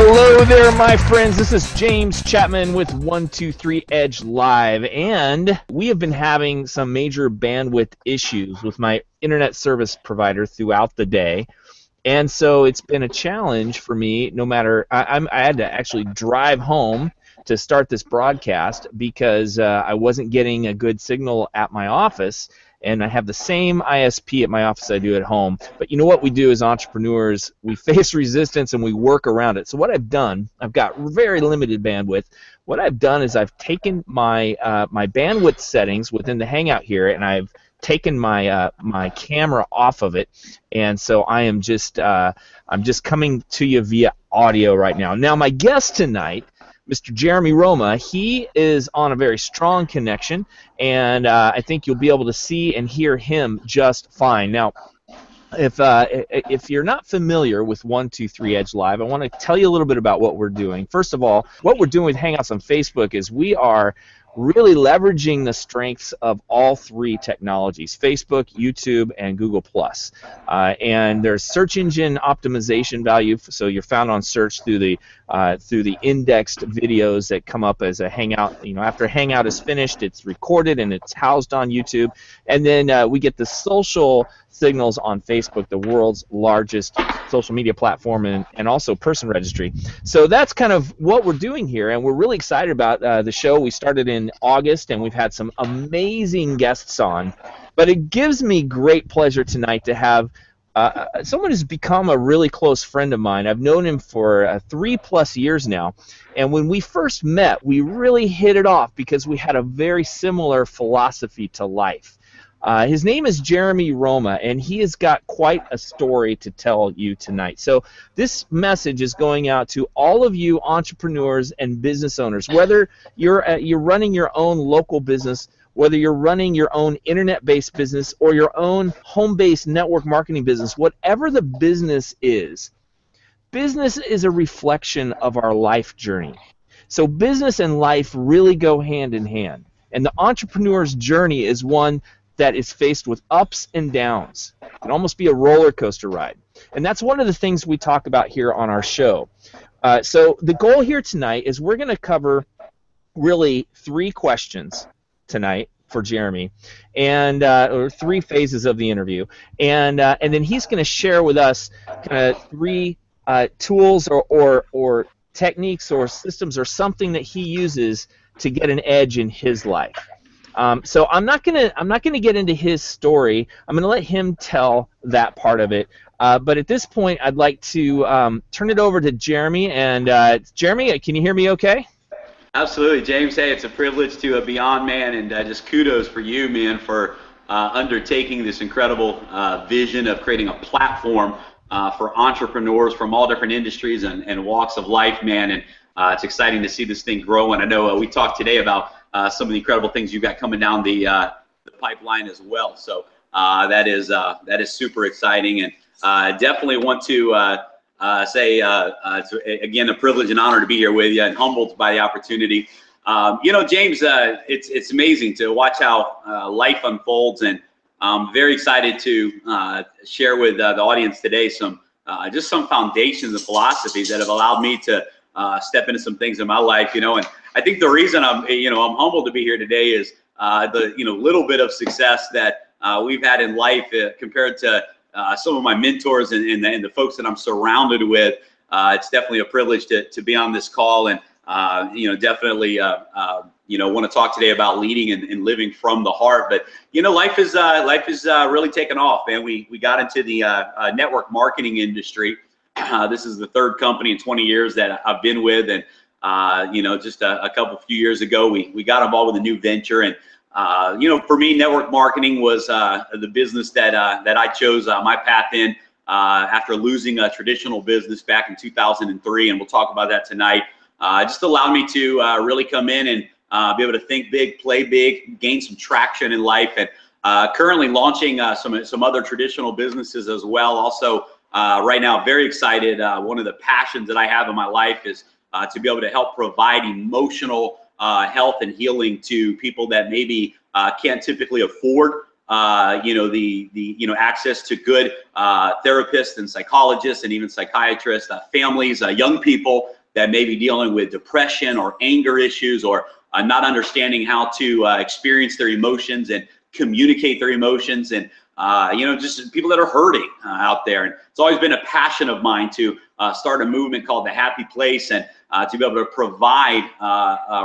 Hello there, my friends. This is James Chapman with 123 Edge Live, and we have been having some major bandwidth issues with my internet service provider throughout the day, and so it's been a challenge for me. No matter, I had to actually drive home to start this broadcast because I wasn't getting a good signal at my office. And I have the same ISP at my office I do at home. But you know what we do as entrepreneurs? We face resistance and we work around it. So what I've done, I've got very limited bandwidth. What I've done is I've taken my my bandwidth settings within the Hangout here, and I've taken my my camera off of it, and so I am just I'm just coming to you via audio right now. Now my guest tonight, Mr. Jeremy Roma, he is on a very strong connection, and I think you'll be able to see and hear him just fine. Now, if you're not familiar with 123 Edge Live, I want to tell you a little bit about what we're doing. First of all, what we're doing with Hangouts on Facebook is we are really leveraging the strengths of all three technologies: Facebook, YouTube, and Google+. And there's search engine optimization value, so you're found on search through the indexed videos that come up as a Hangout. You know, after Hangout is finished, it's recorded and it's housed on YouTube. And then we get the social signals on Facebook, the world's largest social media platform, and also person registry. So that's kind of what we're doing here, and we're really excited about the show. We started in August, and we've had some amazing guests on. But it gives me great pleasure tonight to have someone who's become a really close friend of mine. I've known him for 3+ years now, and when we first met, we really hit it off because we had a very similar philosophy to life. His name is Jeremy Roma, and he has got quite a story to tell you tonight. So this message is going out to all of you entrepreneurs and business owners, whether you're running your own local business, whether you're running your own internet-based business or your own home-based network marketing business, whatever the business is a reflection of our life journey. So business and life really go hand in hand, and the entrepreneur's journey is one that is faced with ups and downs. It can almost be a roller coaster ride. And that's one of the things we talk about here on our show. So the goal here tonight is we're going to cover really 3 questions tonight for Jeremy, and or 3 phases of the interview. And then he's going to share with us kind of 3 tools or techniques or systems or something that he uses to get an edge in his life. So I'm not gonna get into his story. I'm gonna let him tell that part of it. But at this point, I'd like to turn it over to Jeremy. And Jeremy, can you hear me okay? Absolutely, James. Hey, it's a privilege to be on, man, and just kudos for you, man, for undertaking this incredible vision of creating a platform for entrepreneurs from all different industries and walks of life, man. And it's exciting to see this thing grow. And I know we talked today about some of the incredible things you've got coming down the pipeline as well. So that is super exciting, and definitely want to say it's, again, a privilege and honor to be here with you, and humbled by the opportunity. You know, James, it's amazing to watch how life unfolds, and I'm very excited to share with the audience today some just some foundations and philosophies that have allowed me to step into some things in my life. You know, and I think the reason I'm humbled to be here today is the little bit of success that we've had in life compared to some of my mentors and the folks that I'm surrounded with. It's definitely a privilege to be on this call, and definitely want to talk today about leading and living from the heart. But life is really taken off, man. We got into the network marketing industry. This is the 3rd company in 20 years that I've been with, and just a few years ago, we got involved with a new venture. And for me, network marketing was the business that I chose my path in after losing a traditional business back in 2003, and we'll talk about that tonight. Just allowed me to really come in and be able to think big, play big, gain some traction in life, and currently launching some other traditional businesses as well. Also, right now, very excited. One of the passions that I have in my life is to be able to help provide emotional health and healing to people that maybe can't typically afford access to good therapists and psychologists and even psychiatrists, families, young people that may be dealing with depression or anger issues, or not understanding how to experience their emotions and communicate their emotions, and just people that are hurting out there. And it's always been a passion of mine to start a movement called the Happy Place, and to be able to provide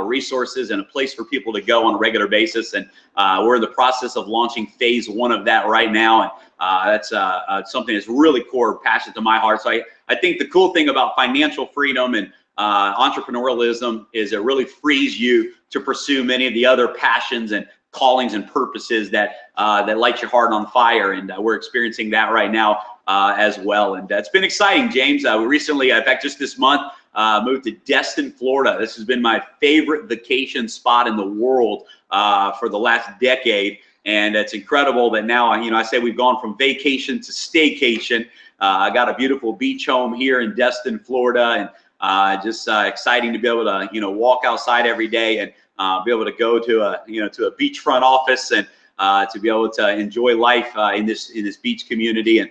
resources and a place for people to go on a regular basis. And we're in the process of launching phase 1 of that right now. And that's something that's really core passion to my heart. So I think the cool thing about financial freedom and entrepreneurialism is it really frees you to pursue many of the other passions and callings and purposes that light your heart on fire. And we're experiencing that right now as well. And it's been exciting, James. We recently, in fact, just this month, moved to Destin, Florida. This has been my favorite vacation spot in the world for the last decade. And it's incredible that now, I say we've gone from vacation to staycation. I got a beautiful beach home here in Destin, Florida, and just exciting to be able to, walk outside every day and be able to go to a beachfront office, and to be able to enjoy life in this beach community, and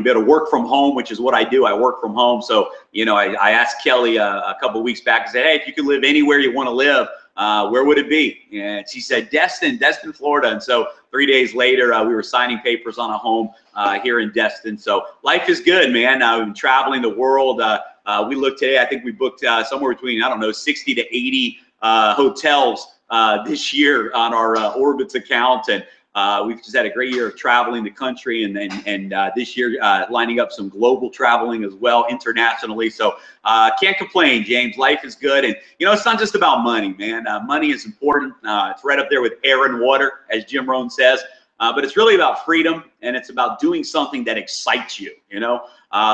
be able to work from home, which is what I do. I work from home. So, I asked Kelly a couple of weeks back, I said, hey, if you could live anywhere you want to live, where would it be? And she said, Destin, Florida. And so 3 days later, we were signing papers on a home here in Destin. So life is good, man. We've been traveling the world. We looked today, I think we booked somewhere between, 60 to 80 hotels this year on our Orbitz account, and we've just had a great year of traveling the country, and this year lining up some global traveling as well, internationally. So can't complain, James. Life is good, and it's not just about money, man. Money is important. It's right up there with air and water, as Jim Rohn says. But it's really about freedom, and it's about doing something that excites you.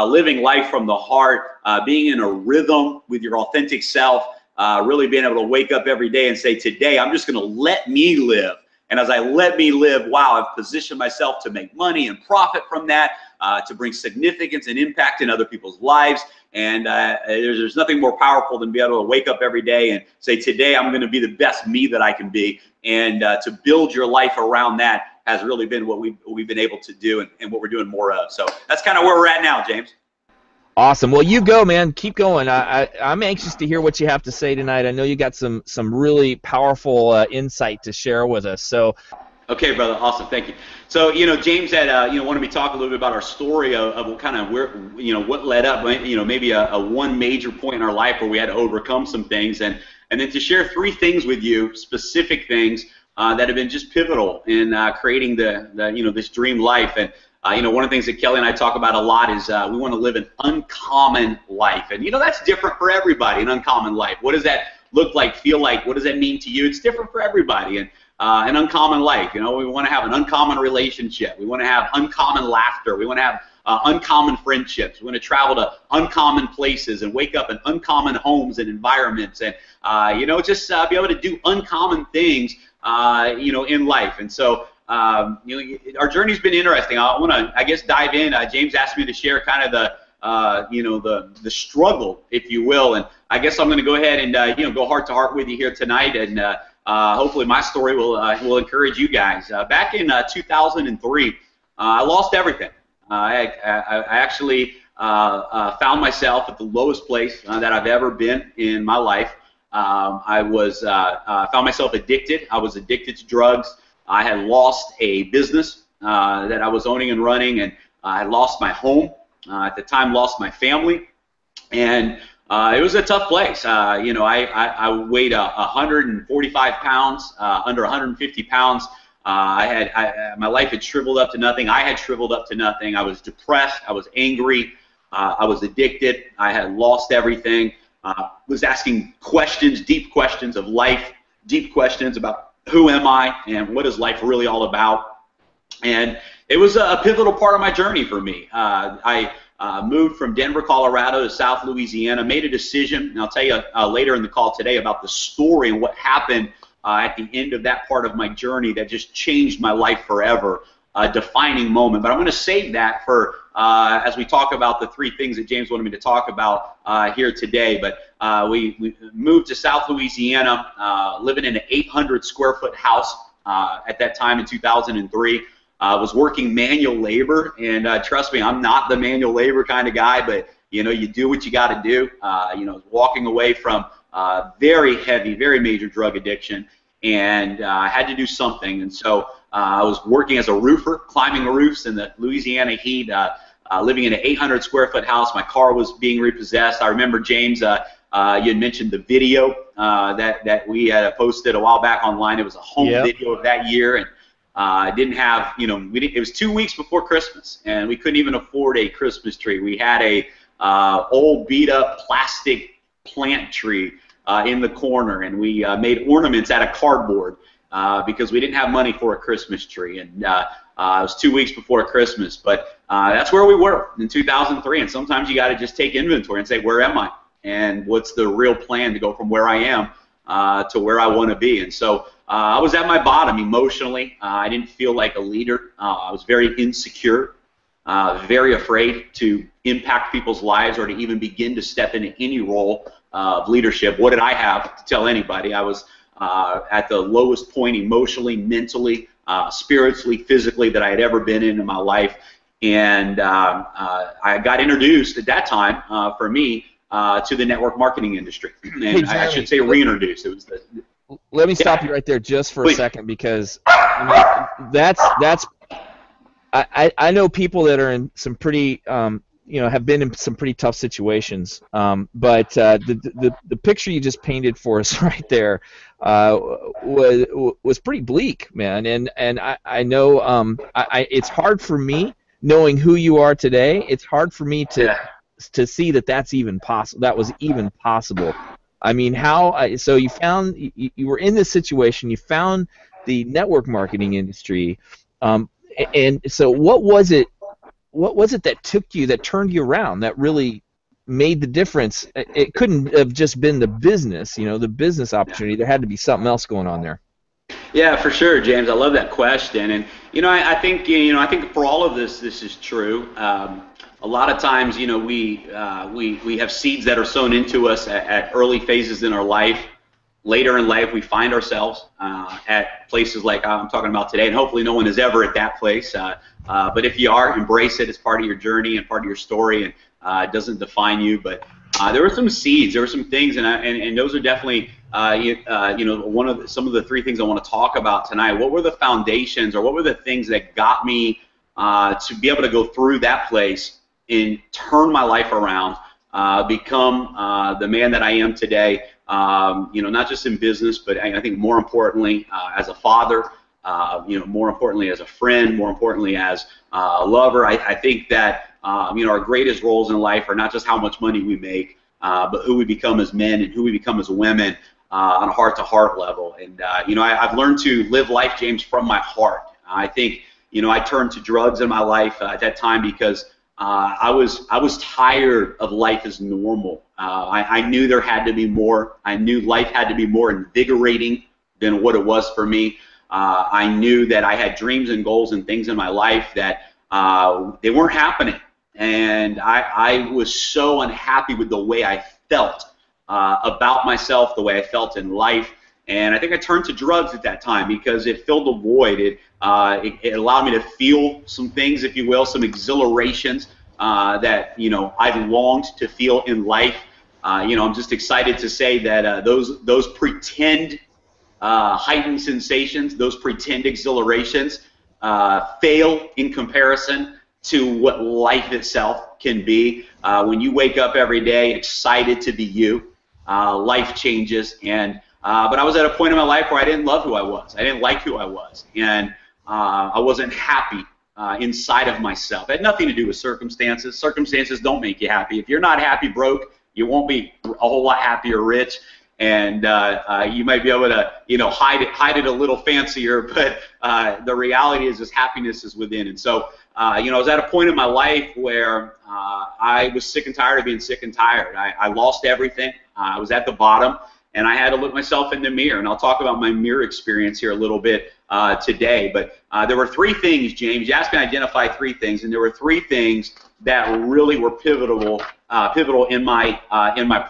Living life from the heart, being in a rhythm with your authentic self. Really being able to wake up every day and say, today I'm just going to let me live. And as I let me live, wow, I've positioned myself to make money and profit from that, to bring significance and impact in other people's lives. And there's nothing more powerful than be able to wake up every day and say, today I'm going to be the best me that I can be. And to build your life around that has really been what we've been able to do, and what we're doing more of. So that's kind of where we're at now, James. Awesome. Well, you go, man. Keep going. I'm anxious to hear what you have to say tonight. I know you got some really powerful insight to share with us. So, okay, brother. Awesome. Thank you. So, James had wanted me to talk a little bit about our story of what kind of what led up, maybe a one major point in our life where we had to overcome some things, and then to share 3 things with you, specific things that have been just pivotal in creating this dream life. And one of the things that Kelly and I talk about a lot is we want to live an uncommon life. And, that's different for everybody, an uncommon life. What does that look like, feel like? What does that mean to you? It's different for everybody. And an uncommon life, we want to have an uncommon relationship. We want to have uncommon laughter. We want to have uncommon friendships. We want to travel to uncommon places and wake up in uncommon homes and environments. And, just be able to do uncommon things, in life. And so, our journey's been interesting. I want to, dive in. James asked me to share kind of the struggle, if you will, and I guess I'm going to go ahead and go heart to heart with you here tonight, and hopefully my story will encourage you guys. Back in 2003, I lost everything. I actually found myself at the lowest place that I've ever been in my life. I found myself addicted. I was addicted to drugs. I had lost a business that I was owning and running, and I lost my home. At the time, lost my family, and it was a tough place. I weighed 145 pounds, under 150 pounds. My life had shriveled up to nothing. I had shriveled up to nothing. I was depressed. I was angry. I was addicted. I had lost everything. Was asking questions, deep questions of life, deep questions about who am I and what is life really all about. And it was a pivotal part of my journey for me. I moved from Denver, Colorado to South Louisiana, made a decision, and I'll tell you later in the call today about the story and what happened at the end of that part of my journey that just changed my life forever, a defining moment. But I'm going to save that for as we talk about the 3 things that James wanted me to talk about here today. But we moved to South Louisiana, living in an 800 square foot house at that time in 2003. Was working manual labor, and trust me, I'm not the manual labor kind of guy, but you do what you got to do. Walking away from very heavy, very major drug addiction, and I had to do something. And so I was working as a roofer, climbing roofs in the Louisiana heat, living in an 800 square foot house. My car was being repossessed. I remember, James, you had mentioned the video that we had posted a while back online. It was a home video of that year, and didn't have, it was 2 weeks before Christmas, and we couldn't even afford a Christmas tree. We had a old beat up plastic plant tree in the corner, and we made ornaments out of cardboard because we didn't have money for a Christmas tree. And it was 2 weeks before Christmas, but that's where we were in 2003. And sometimes you got to just take inventory and say, where am I? And what's the real plan to go from where I am to where I want to be? And so I was at my bottom emotionally. I didn't feel like a leader. I was very insecure, very afraid to impact people's lives or to even begin to step into any role of leadership. What did I have to tell anybody? I was at the lowest point emotionally, mentally, spiritually, physically that I had ever been in my life. And I got introduced at that time, for me, to the network marketing industry. And Hey, Jeremy, I should say reintroduced. It was the let me stop you right there just for Please. a second, because that's I know people that are in some pretty have been in some pretty tough situations, but the picture you just painted for us right there was pretty bleak, man. And I know it's hard for me, knowing who you are today. It's hard for me to see that that's even possible. That was even possible. I mean, how? So you found you were in this situation. You found the network marketing industry, and so what was it? What was it that took you, that turned you around, that really made the difference? It couldn't have just been the business, the business opportunity. There had to be something else going on there. Yeah, for sure, James. I love that question, and I think I think for all of this is true. A lot of times, we have seeds that are sown into us at early phases in our life. Later in life, we find ourselves at places like I'm talking about today, and hopefully no one is ever at that place. But if you are, embrace it. It's part of your journey and part of your story, and it doesn't define you. But there were some seeds, there were some things, and those are definitely some of the three things I want to talk about tonight. What were the foundations, or what were the things that got me to be able to go through that place and turn my life around, become the man that I am today? Not just in business, but I think more importantly as a father, more importantly as a friend, more importantly as a lover. I think that our greatest roles in life are not just how much money we make, but who we become as men and who we become as women on a heart-to-heart level. And I've learned to live life, James, from my heart. I think I turned to drugs in my life at that time because I was tired of life as normal. I knew there had to be more. I knew life had to be more invigorating than what it was for me. I knew that I had dreams and goals and things in my life that they weren't happening. And I was so unhappy with the way I felt about myself, the way I felt in life. And I think I turned to drugs at that time because it filled a void. It allowed me to feel some things, if you will, some exhilarations that I longed to feel in life. I'm just excited to say that those pretend heightened sensations, those pretend exhilarations, fail in comparison to what life itself can be. When you wake up every day excited to be you, life changes. And but I was at a point in my life where I didn't love who I was. I didn't like who I was, and I wasn't happy inside of myself. It had nothing to do with circumstances. Circumstances don't make you happy. If you're not happy broke, you won't be a whole lot happier rich. And you might be able to, hide it a little fancier, but the reality is, happiness is within. And so, I was at a point in my life where I was sick and tired of being sick and tired. I lost everything. I was at the bottom, and I had to look myself in the mirror. And I'll talk about my mirror experience here a little bit today. But there were three things, James. You asked me to identify three things, and there were three things that really were pivotal in my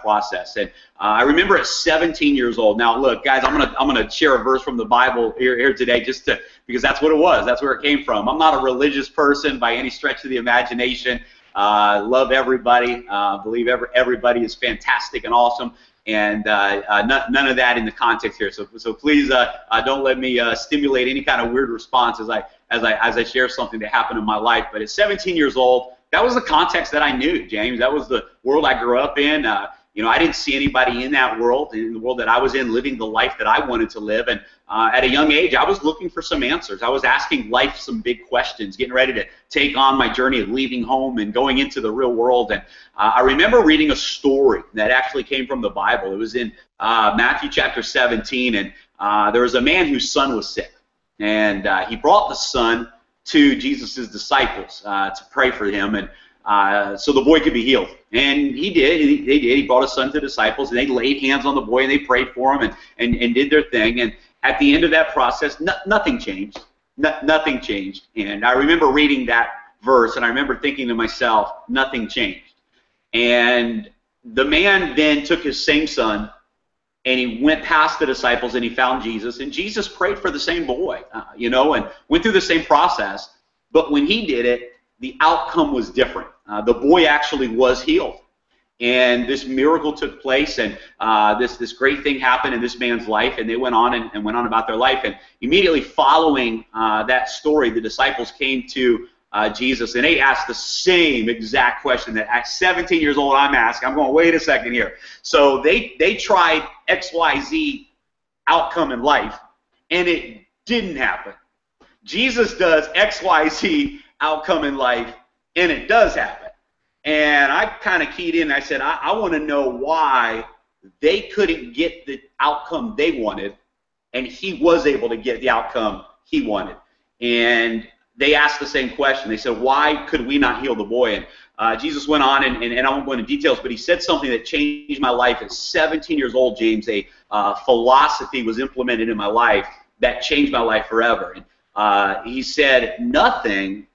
process. And I remember at 17 years old. Now, look, guys, I'm gonna share a verse from the Bible here today, because that's what it was. That's where it came from. I'm not a religious person by any stretch of the imagination. Love everybody. Believe everybody is fantastic and awesome. And none of that in the context here. So please don't let me stimulate any kind of weird response as I share something that happened in my life. But at 17 years old, that was the context that I knew, James. That was the world I grew up in. I didn't see anybody in that world, in the world that I was in, living the life that I wanted to live. And at a young age, I was looking for some answers. I was asking life some big questions, getting ready to take on my journey of leaving home and going into the real world. And I remember reading a story that actually came from the Bible. It was in Matthew chapter 17, and there was a man whose son was sick. And he brought the son to Jesus' disciples to pray for him, and so the boy could be healed. And he did. They did. He brought his son to the disciples, and they laid hands on the boy, and they prayed for him and did their thing. And at the end of that process, nothing changed. Nothing changed. And I remember reading that verse, and I remember thinking to myself, nothing changed. And the man then took his same son, and he went past the disciples, and he found Jesus. And Jesus prayed for the same boy, and went through the same process. But when he did it, the outcome was different. The boy actually was healed. And this miracle took place, and this great thing happened in this man's life, and they went on and went on about their life. And immediately following that story, the disciples came to Jesus, and they asked the same exact question that at 17 years old I'm asking. I'm going, wait a second here. So they tried XYZ outcome in life, and it didn't happen. Jesus does XYZ outcome in life, and it does happen. And I kind of keyed in, and I said, I want to know why they couldn't get the outcome they wanted, and he was able to get the outcome he wanted. And they asked the same question. They said, why could we not heal the boy? And Jesus went on, and I won't go into details, but he said something that changed my life. At 17 years old, James, a philosophy was implemented in my life that changed my life forever. And he said, nothing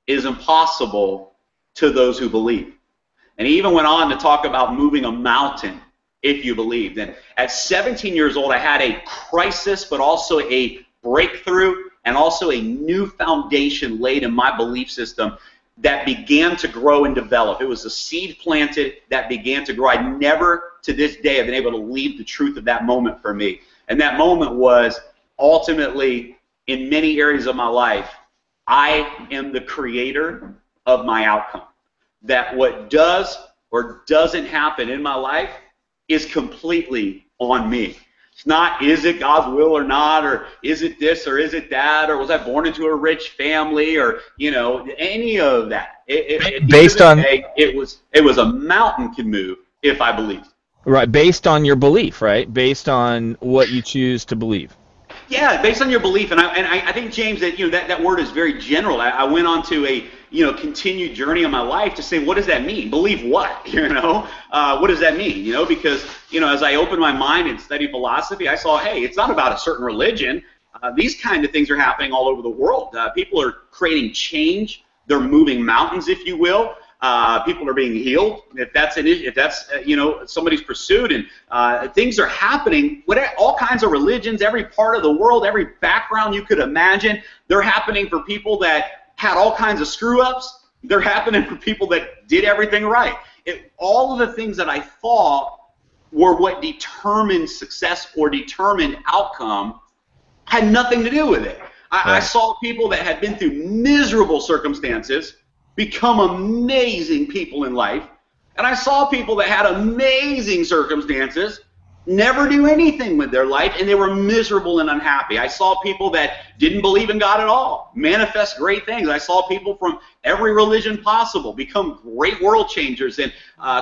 is impossible to those who believe. And he even went on to talk about moving a mountain if you believed. And at 17 years old, I had a crisis, but also a breakthrough, and also a new foundation laid in my belief system that began to grow and develop. It was a seed planted that began to grow. I never, to this day, have been able to leave the truth of that moment for me. And that moment was ultimately, in many areas of my life, I am the creator of my outcome. That what does or doesn't happen in my life is completely on me. It's not, is it God's will or not, or is it this or is it that, or was I born into a rich family, or any of that. Based on it was a mountain can move if I believed. Right, based on your belief, right? Based on what you choose to believe. Yeah, based on your belief, and I think, James, that that word is very general. I went on to a continued journey in my life to say, what does that mean? Believe what? What does that mean? Because as I opened my mind and studied philosophy, I saw, hey, it's not about a certain religion. These kind of things are happening all over the world. People are creating change. They're moving mountains, if you will. People are being healed, if that's an issue, if that's somebody's pursuit, and things are happening. All kinds of religions, every part of the world, every background you could imagine, they're happening for people that had all kinds of screw-ups. They're happening for people that did everything right. All of the things that I thought were what determined success or determined outcome had nothing to do with it. I saw people that had been through miserable circumstances become amazing people in life, and I saw people that had amazing circumstances never do anything with their life, and they were miserable and unhappy. I saw people that didn't believe in God at all manifest great things. I saw people from every religion possible become great world changers and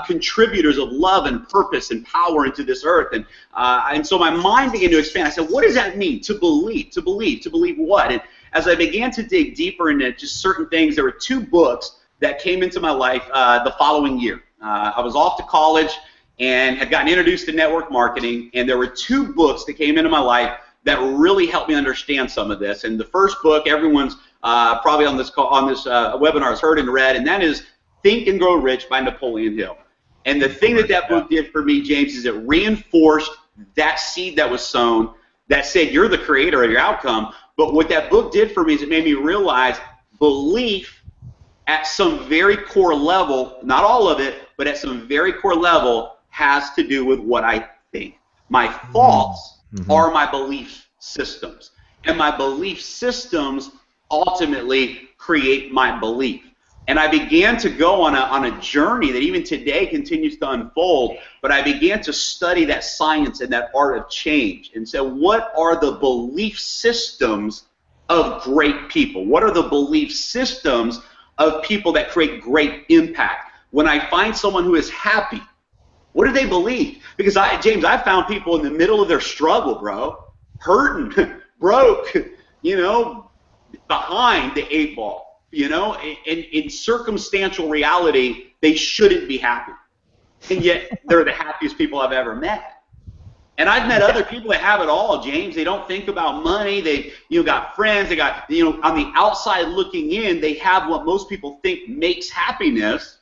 contributors of love and purpose and power into this earth. And so my mind began to expand. I said, what does that mean, to believe? To believe what? And as I began to dig deeper into just certain things, there were two books that came into my life the following year. I was off to college and had gotten introduced to network marketing, and there were two books that came into my life that really helped me understand some of this. And the first book, everyone's probably on this webinar has heard and read, and that is Think and Grow Rich by Napoleon Hill. And the thing that book did for me, James, is it reinforced that seed that was sown that said you're the creator of your outcome. But what that book did for me is it made me realize belief at some very core level, not all of it, but at some very core level, has to do with what I think. My thoughts are my belief systems, and my belief systems ultimately create my belief. And I began to go on a journey that even today continues to unfold, but I began to study that science and that art of change. And so what are the belief systems of great people? What are the belief systems of people that create great impact? When I find someone who is happy, what do they believe? Because James, I found people in the middle of their struggle, bro, hurting, broke, behind the 8 ball. In circumstantial reality, they shouldn't be happy. And yet, they're the happiest people I've ever met. And I've met other people that have it all, James. They don't think about money. They, got friends. They got, on the outside looking in, they have what most people think makes happiness.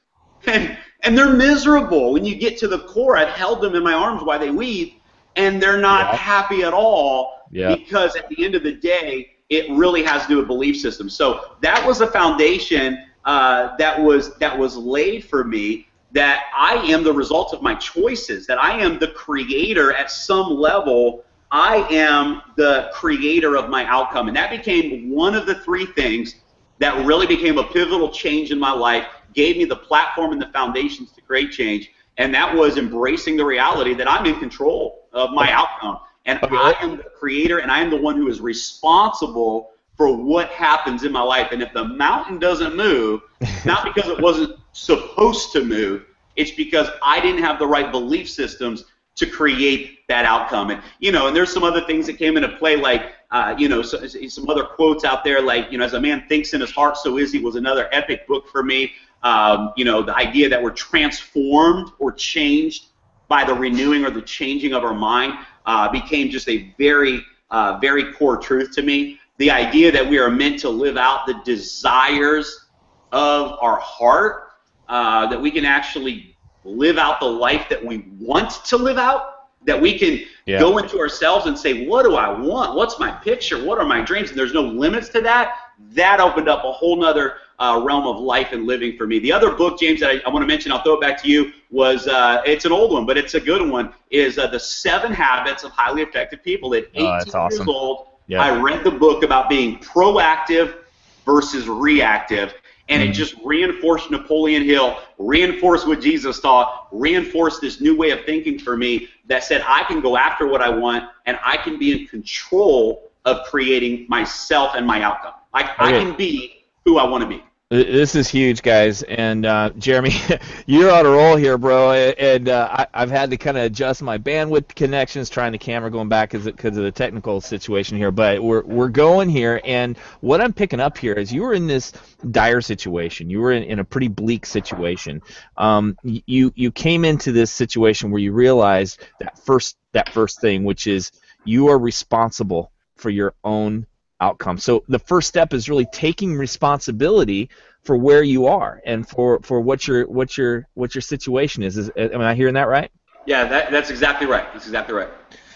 And they're miserable. When you get to the core, I've held them in my arms while they weep, and they're not happy at all because at the end of the day, it really has to do with belief systems. So that was a foundation that was laid for me, that I am the result of my choices, that I am the creator at some level. I am the creator of my outcome. And that became one of the 3 things that really became a pivotal change in my life, gave me the platform and the foundations to create change, and that was embracing the reality that I'm in control of my outcome. And I am the creator, and I am the one who is responsible for what happens in my life. And if the mountain doesn't move, not because it wasn't supposed to move, it's because I didn't have the right belief systems to create that outcome. And, and there's some other things that came into play, like, some other quotes out there, like, as a man thinks in his heart, so is he, was another epic book for me. The idea that we're transformed or changed by the renewing or the changing of our mind became just a very, very core truth to me. The idea that we are meant to live out the desires of our heart, that we can actually live out the life that we want to live out, that we can go into ourselves and say, what do I want? What's my picture? What are my dreams? And there's no limits to that. That opened up a whole nother realm of life and living for me. The other book, James, that I want to mention, I'll throw it back to you, was, it's an old one, but it's a good one, is The 7 Habits of Highly Effective People. At 18 years old, I read the book about being proactive versus reactive, and it just reinforced Napoleon Hill, reinforced what Jesus taught, reinforced this new way of thinking for me that said I can go after what I want, and I can be in control of creating myself and my outcome. I can be who I want to be. This is huge, guys, and Jeremy, you're on a roll here, bro. And I've had to kind of adjust my bandwidth connections, trying the camera going back because of the technical situation here. But we're going here, and what I'm picking up here is you were in this dire situation. You were in a pretty bleak situation. You came into this situation where you realized that first thing, which is you are responsible for your own outcome. So the first step is really taking responsibility for where you are and for what your situation is. Am I hearing that right? Yeah, that's exactly right. That's exactly right.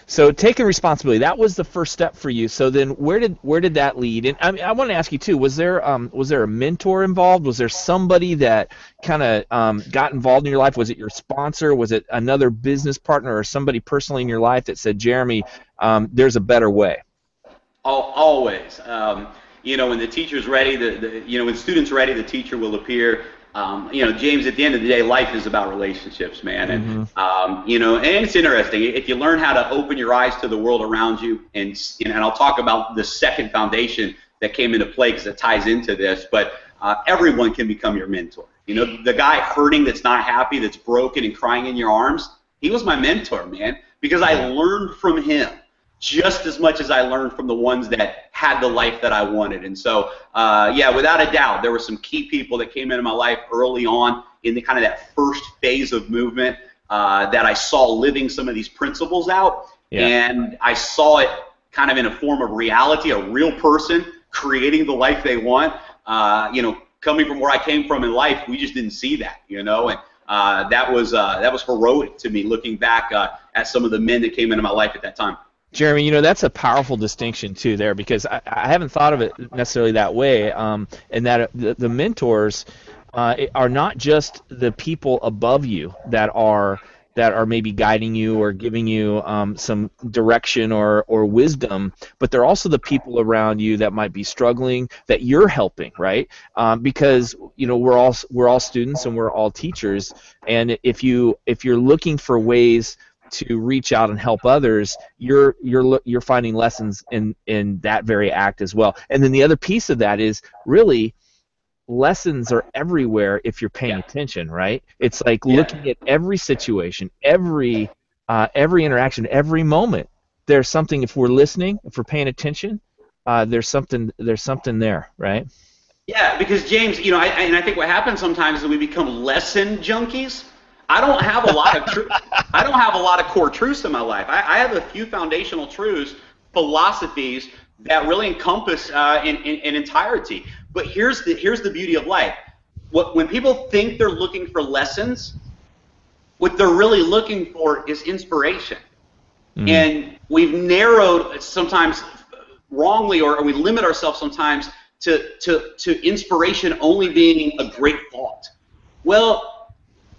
So taking responsibility, that was the first step for you. So then where did that lead? And I want to ask you too, was there a mentor involved? Was there somebody that kind of got involved in your life? Was it your sponsor? Was it another business partner or somebody personally in your life that said, Jeremy, there's a better way? Always. When the teacher's ready, when the student's ready, the teacher will appear. James, at the end of the day, life is about relationships, man. And, and it's interesting. If you learn how to open your eyes to the world around you, and I'll talk about the second foundation that came into play because it ties into this, but everyone can become your mentor. The guy hurting that's not happy, that's broken and crying in your arms, he was my mentor, man, because I learned from him just as much as I learned from the ones that had the life that I wanted. And so, without a doubt, there were some key people that came into my life early on in the kind of that first phase of movement that I saw living some of these principles out. Yeah. And I saw it kind of in a form of reality, a real person creating the life they want. Coming from where I came from in life, we just didn't see that, and that was heroic to me looking back at some of the men that came into my life at that time. Jeremy, that's a powerful distinction too there, because I haven't thought of it necessarily that way. And that the mentors are not just the people above you that are maybe guiding you or giving you some direction or wisdom, but they're also the people around you that might be struggling that you're helping, right? Because we're all students and we're all teachers, and if you're looking for ways to reach out and help others, you're finding lessons in that very act as well. And then the other piece of that is really lessons are everywhere if you're paying attention, right? It's like looking at every situation, every interaction, every moment. There's something, if we're listening, if we're paying attention, there's something there, right? Yeah, because James, I think what happens sometimes is we become lesson junkies. I don't have a lot of I don't have a lot of core truths in my life. I have a few foundational truths, philosophies that really encompass in entirety. But here's the beauty of life. When people think they're looking for lessons, what they're really looking for is inspiration. And we've narrowed sometimes wrongly, or we limit ourselves sometimes to inspiration only being a great thought. Well,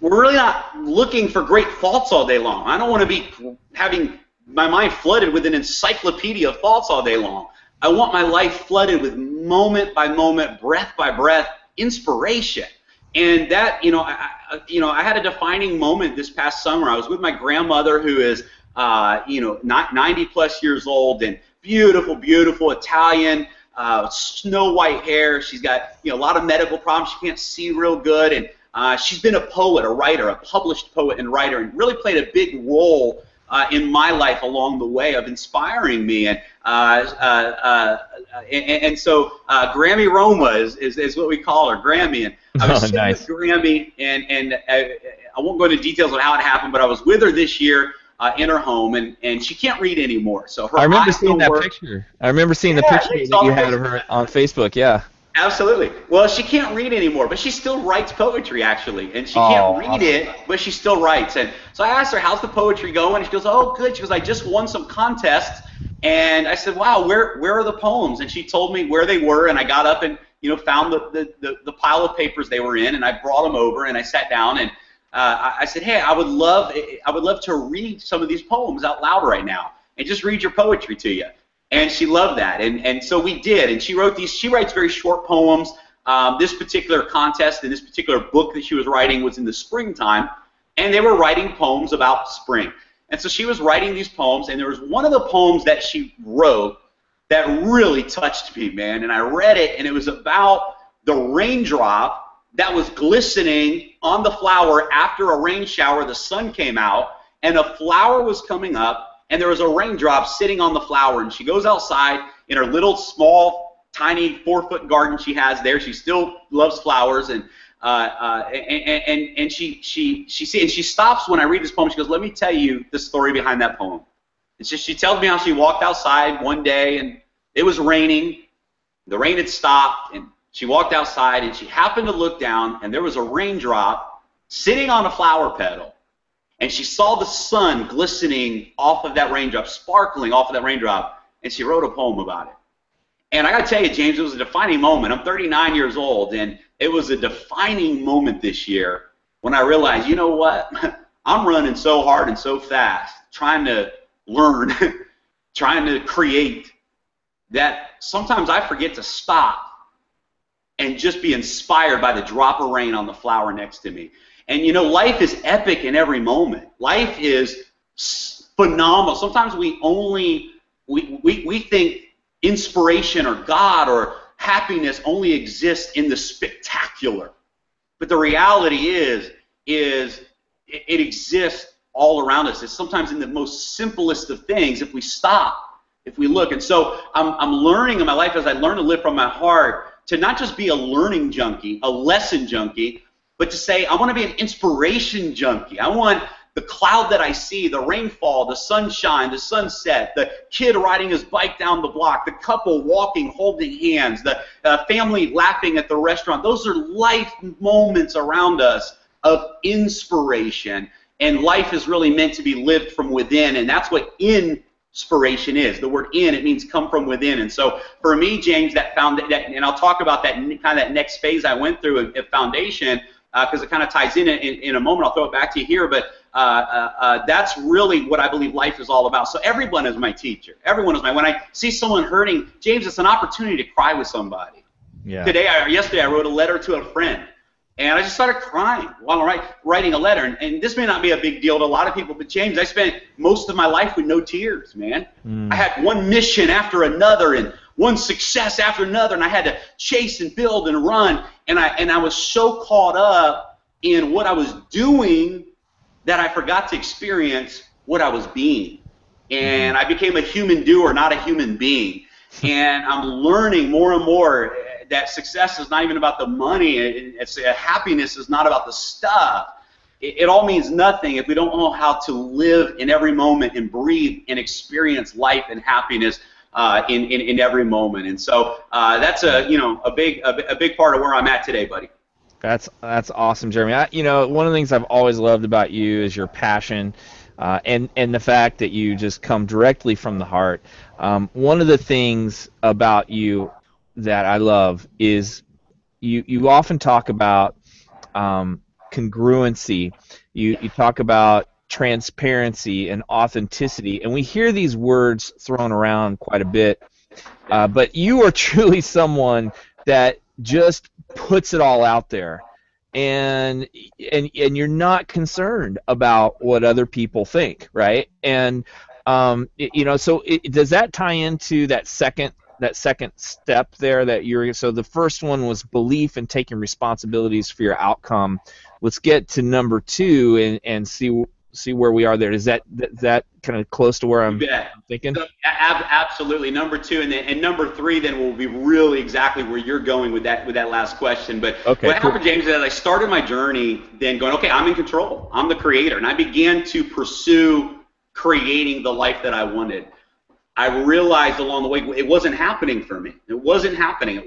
we're really not looking for great thoughts all day long. I don't want to be having my mind flooded with an encyclopedia of thoughts all day long. I want my life flooded with moment by moment, breath by breath, inspiration. And that, I had a defining moment this past summer. I was with my grandmother, who is, 90 plus years old, and beautiful, beautiful Italian, snow white hair. She's got, a lot of medical problems. She can't see real good, and she's been a poet, a writer, a published poet and writer, and really played a big role in my life along the way of inspiring me. And so Grammy Roma is what we call her, Grammy. And I was sitting with Grammy, and I won't go into details on how it happened, but I was with her this year in her home, and she can't read anymore. So her I remember eyes seeing don't that work. picture. I remember seeing the picture that you had of her on Facebook. Yeah. Absolutely. Well, she can't read anymore, but she still writes poetry, actually. And she can't read it, but she still writes. And so I asked her, how's the poetry going? And she goes, oh, good. She goes, I just won some contests. And I said, wow, where are the poems? And she told me where they were, and I got up and found the pile of papers they were in, and I brought them over, and I sat down, and I said, hey, I would love to read some of these poems out loud right now, and just read your poetry to you. And she loved that, and so we did. And she wrote these. She writes very short poems. This particular contest and this particular book that she was writing was in the springtime, and they were writing poems about spring. And so she was writing these poems, and there was one of the poems that she wrote that really touched me, man. And I read it, and it was about the raindrop that was glistening on the flower after a rain shower. The sun came out, and a flower was coming up, and there was a raindrop sitting on the flower, and she goes outside in her little, small, tiny 4-foot garden she has there. She still loves flowers, and she stops when I read this poem. She goes, "Let me tell you the story behind that poem." And she tells me how she walked outside one day, and it was raining. The rain had stopped, and she walked outside, and she happened to look down, and there was a raindrop sitting on a flower petal. And she saw the sun glistening off of that raindrop, sparkling off of that raindrop, and she wrote a poem about it. And I got to tell you, James, it was a defining moment. I'm 39 years old, and it was a defining moment this year when I realized, you know what? I'm running so hard and so fast, trying to learn, trying to create, that sometimes I forget to stop and just be inspired by the drop of rain on the flower next to me. And life is epic in every moment. Life is phenomenal. Sometimes we think inspiration or God or happiness only exists in the spectacular. But the reality is it exists all around us. It's sometimes in the most simplest of things if we stop, if we look. And so I'm learning in my life, as I learn to live from my heart, to not just be a learning junkie, a lesson junkie, but to say, I want to be an inspiration junkie. I want the cloud that I see, the rainfall, the sunshine, the sunset, the kid riding his bike down the block, the couple walking, holding hands, the family laughing at the restaurant. Those are life moments around us of inspiration. And life is really meant to be lived from within, and that's what in inspiration is. The word in, it means come from within. And so for me, James, that found that, and I'll talk about that kind of that next phase I went through at foundation, because it kind of ties in a moment. I'll throw it back to you here, but that's really what I believe life is all about. So everyone is my teacher. Everyone is when I see someone hurting, James, it's an opportunity to cry with somebody. Yeah. Yesterday, I wrote a letter to a friend. And I just started crying while I'm writing a letter. And this may not be a big deal to a lot of people, but James, I spent most of my life with no tears, man. I had one mission after another and one success after another, and I had to chase and build and run. And I was so caught up in what I was doing that I forgot to experience what I was being. And I became a human doer, not a human being. And I'm learning more and more that success is not even about the money. Happiness is not about the stuff. It all means nothing if we don't know how to live in every moment and breathe and experience life and happiness in every moment. And so that's a big part of where I'm at today, buddy. That's awesome, Jeremy. One of the things I've always loved about you is your passion, and the fact that you just come directly from the heart. One of the things about you that I love is you often talk about congruency. You talk about transparency and authenticity, and we hear these words thrown around quite a bit, but you are truly someone that just puts it all out there, and you're not concerned about what other people think, right? And so does that tie into that second step there that so the first one was belief and taking responsibilities for your outcome. Let's get to number 2 and see where we are there. Is that kind of close to where I'm thinking? So, absolutely. Number 2 and number 3 then will be really exactly where you're going with that last question. But okay, what happened, James, is that I started my journey then going, okay, I'm in control. I'm the creator. And I began to pursue creating the life that I wanted. I realized along the way it wasn't happening for me. It wasn't happening.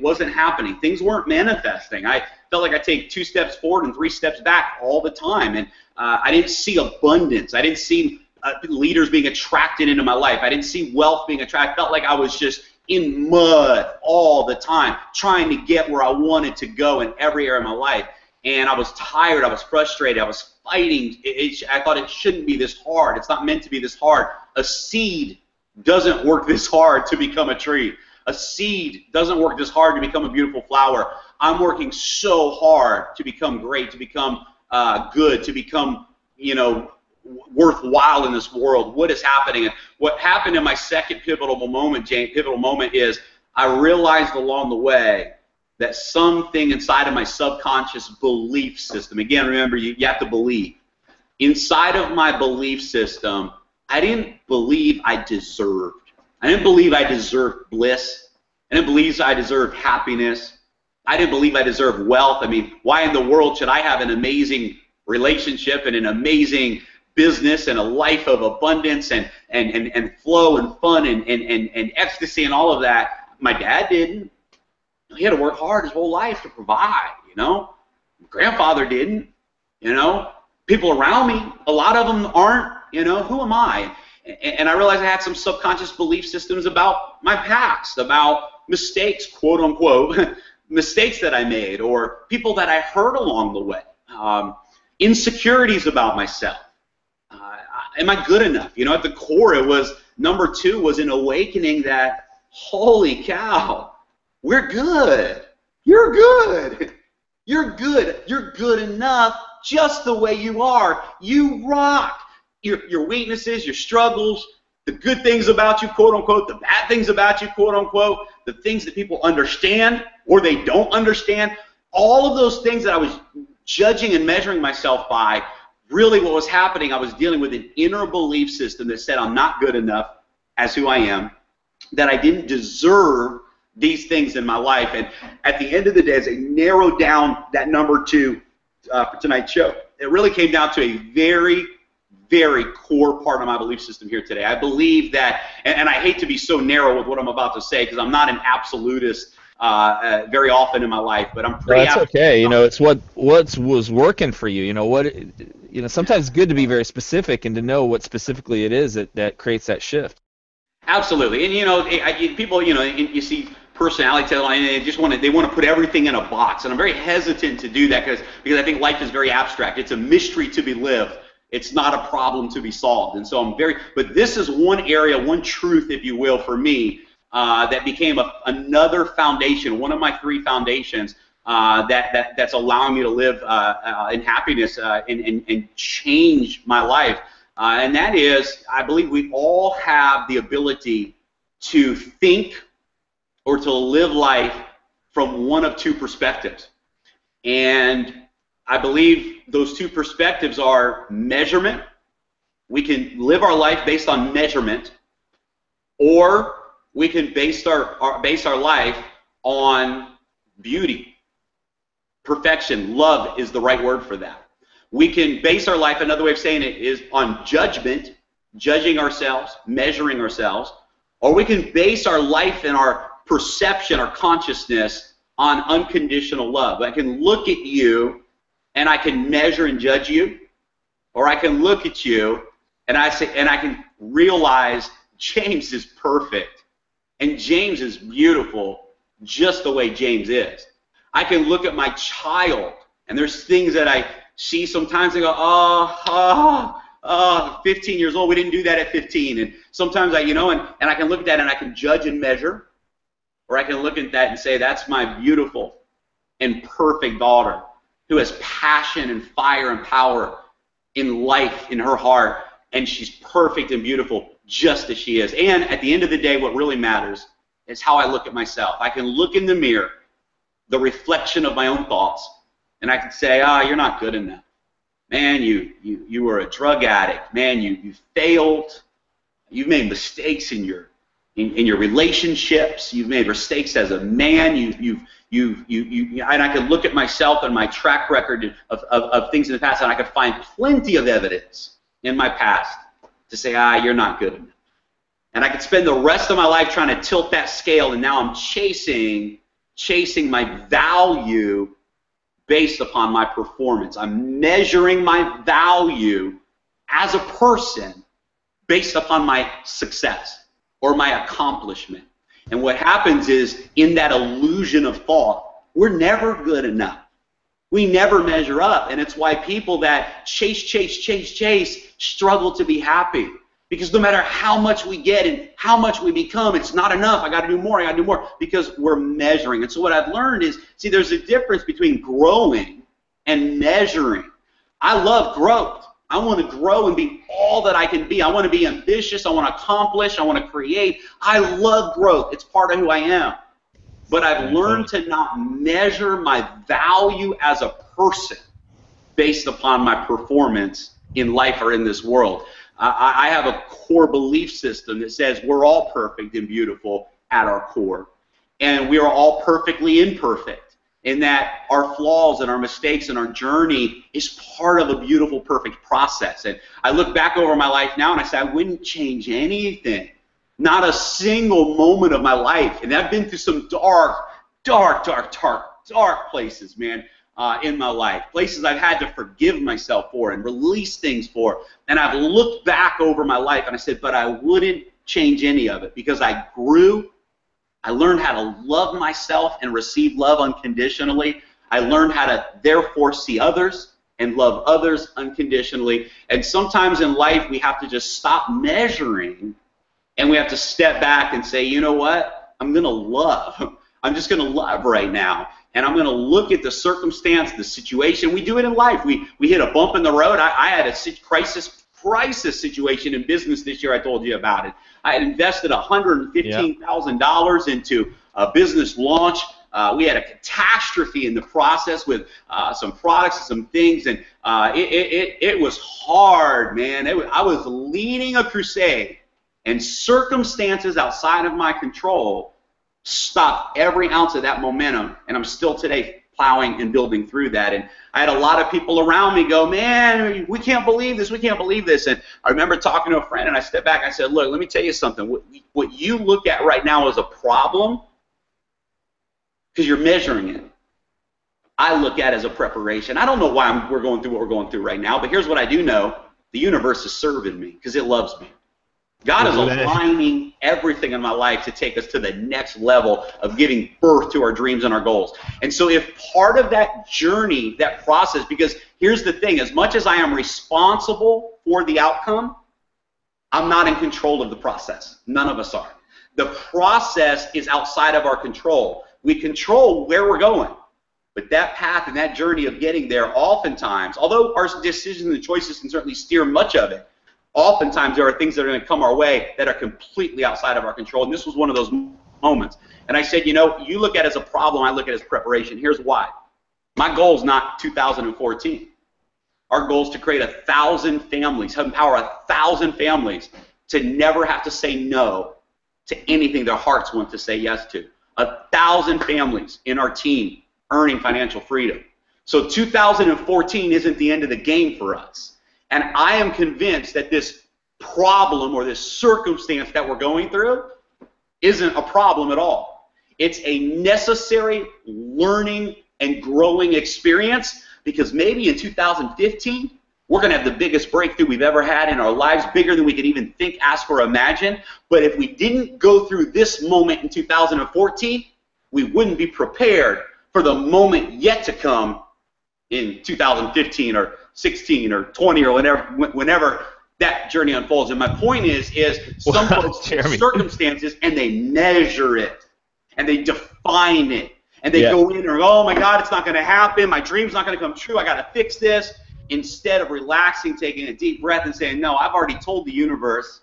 Things weren't manifesting. I felt like I take 2 steps forward and 3 steps back all the time. And I didn't see abundance. I didn't see leaders being attracted into my life. I didn't see wealth being attracted. I felt like I was just in mud all the time, trying to get where I wanted to go in every area of my life. And I was tired. I was frustrated. I was fighting. I thought it shouldn't be this hard. It's not meant to be this hard. A seed doesn't work this hard to become a tree. A seed doesn't work this hard to become a beautiful flower. I'm working so hard to become great, to become good, to become, worthwhile in this world. What is happening? And what happened in my second pivotal moment, is I realized along the way that something inside of my subconscious belief system, again, remember, you have to believe. Inside of my belief system, I didn't believe I deserved. I didn't believe I deserved bliss. I didn't believe I deserved happiness. I didn't believe I deserved wealth. I mean, why in the world should I have an amazing relationship and an amazing business and a life of abundance and flow and fun and ecstasy and all of that? My dad didn't. He had to work hard his whole life to provide, My grandfather didn't, People around me, a lot of them aren't. Who am I? And I realized I had some subconscious belief systems about my past, about mistakes, quote unquote, mistakes that I made, or people that I hurt along the way, insecurities about myself. Am I good enough? At the core, it was number 2 was an awakening that, holy cow, we're good. You're good. You're good. You're good enough just the way you are. You rock. Your weaknesses, your struggles, the good things about you, quote unquote, the bad things about you, quote unquote, the things that people understand or they don't understand, all of those things that I was judging and measuring myself by, really what was happening, I was dealing with an inner belief system that said I'm not good enough as who I am, that I didn't deserve these things in my life. And at the end of the day, as I narrowed down that number 2 for tonight's show, it really came down to a very, very core part of my belief system here today. I believe that, and I hate to be so narrow with what I'm about to say because I'm not an absolutist very often in my life, but I'm pretty. That's okay. It's what was working for you. Sometimes it's good to be very specific and to know what specifically it is that creates that shift. Absolutely, and people, you see personality test, and they want to put everything in a box, and I'm very hesitant to do that because I think life is very abstract. It's a mystery to be lived. It's not a problem to be solved, and so but this is one area, one truth, if you will, for me that became another foundation, one of my 3 foundations that's allowing me to live in happiness and change my life. And that is, I believe we all have the ability to think or to live life from one of 2 perspectives. And I believe those 2 perspectives are measurement. We can live our life based on measurement, or we can base our life on beauty, perfection. Love is the right word for that. We can base our life, another way of saying it is on judgment, judging ourselves, measuring ourselves, or we can base our life and our perception, our consciousness on unconditional love. I can look at you and I can measure and judge you, or I can look at you and I can realize James is perfect and James is beautiful just the way James is. I can look at my child and there's things that I see sometimes and go, 15 years old, we didn't do that at 15. And sometimes and I can look at that and I can judge and measure, or I can look at that and say, that's my beautiful and perfect daughter who has passion and fire and power in life in her heart, and she's perfect and beautiful just as she is. And at the end of the day, what really matters is how I look at myself. I can look in the mirror, the reflection of my own thoughts, and I can say, you're not good enough. Man, you were a drug addict. Man, you failed. You've made mistakes in your relationships. You've made mistakes as a man. And I can look at myself and my track record of things in the past, and I can find plenty of evidence in my past to say, you're not good enough. And I could spend the rest of my life trying to tilt that scale, and now I'm chasing my value based upon my performance. I'm measuring my value as a person based upon my success or my accomplishment. And what happens is, in that illusion of thought, we're never good enough. We never measure up, and it's why people that chase struggle to be happy. Because no matter how much we get and how much we become, it's not enough. I got to do more, because we're measuring. And so what I've learned is, see, there's a difference between growing and measuring. I love growth. I want to grow and be all that I can be. I want to be ambitious. I want to accomplish. I want to create. I love growth. It's part of who I am. But I've learned to not measure my value as a person based upon my performance in life or in this world. I have a core belief system that says we're all perfect and beautiful at our core. And we are all perfectly imperfect, in that our flaws and our mistakes and our journey is part of a beautiful, perfect process. And I look back over my life now and I say, I wouldn't change anything. Not a single moment of my life. And I've been through some dark places, man. In my life, places I've had to forgive myself for and release things for, and I've looked back over my life and I said, but I wouldn't change any of it, because I grew. I learned how to love myself and receive love unconditionally. I learned how to therefore see others and love others unconditionally. And sometimes in life we have to just stop measuring, and we have to step back and say, you know what, I'm going to love. I'm just going to love right now. And I'm going to look at the circumstance, the situation. We do it in life. We hit a bump in the road. I had a crisis situation in business this year. I told you about it. I had invested $115,000 into a business launch. We had a catastrophe in the process with some products and some things, and it was hard, man. I was leading a crusade, and circumstances outside of my control stopped every ounce of that momentum, and I'm still today plowing and building through that. And I had a lot of people around me go, man, we can't believe this, we can't believe this. And I remember talking to a friend, and I stepped back and I said, look, let me tell you something. What you look at right now as a problem, because you're measuring it, I look at as a preparation. I don't know why we're going through what we're going through right now, but here's what I do know. The universe is serving me because it loves me. God is aligning everything in my life to take us to the next level of giving birth to our dreams and our goals. And so if part of that journey, that process, because here's the thing, as much as I am responsible for the outcome, I'm not in control of the process. None of us are. The process is outside of our control. We control where we're going. But that path and that journey of getting there, oftentimes, although our decisions and choices can certainly steer much of it, oftentimes there are things that are going to come our way that are completely outside of our control. And this was one of those moments. And I said, you know, you look at it as a problem, I look at it as preparation. Here's why. My goal is not 2014. Our goal is to create 1,000 families, empower 1,000 families to never have to say no to anything their hearts want to say yes to. 1,000 families in our team earning financial freedom. So 2014 isn't the end of the game for us. And I am convinced that this problem or this circumstance that we're going through isn't a problem at all. It's a necessary learning and growing experience, because maybe in 2015, we're going to have the biggest breakthrough we've ever had in our lives, bigger than we could even think, ask, or imagine. But if we didn't go through this moment in 2014, we wouldn't be prepared for the moment yet to come in 2015 or 16 or 20 or whenever that journey unfolds. And my point is some folks take circumstances and they measure it and they define it and they go in and oh my God, it's not going to happen. My dream's not going to come true. I got to fix this. Instead of relaxing, taking a deep breath and saying, no, I've already told the universe,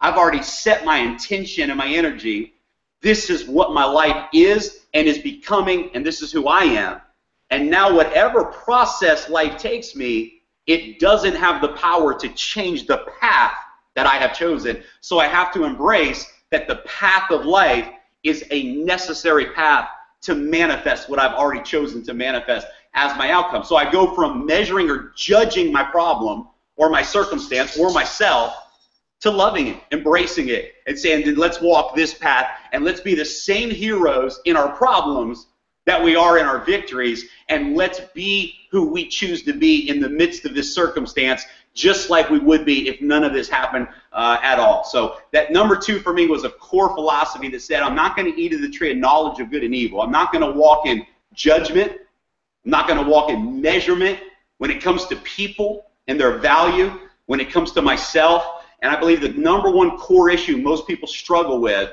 I've already set my intention and my energy. This is what my life is and is becoming, and this is who I am. And now whatever process life takes me, it doesn't have the power to change the path that I have chosen. So I have to embrace that the path of life is a necessary path to manifest what I've already chosen to manifest as my outcome. So I go from measuring or judging my problem or my circumstance or myself to loving it, embracing it, and saying, let's walk this path and let's be the same heroes in our problems that we are in our victories, and let's be who we choose to be in the midst of this circumstance, just like we would be if none of this happened at all. So that number 2 for me was a core philosophy that said, I'm not going to eat of the tree of knowledge of good and evil. I'm not going to walk in judgment. I'm not going to walk in measurement when it comes to people and their value, when it comes to myself. And I believe the number 1 core issue most people struggle with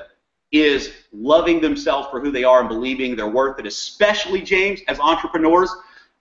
is loving themselves for who they are and believing their worth. And especially, James, as entrepreneurs,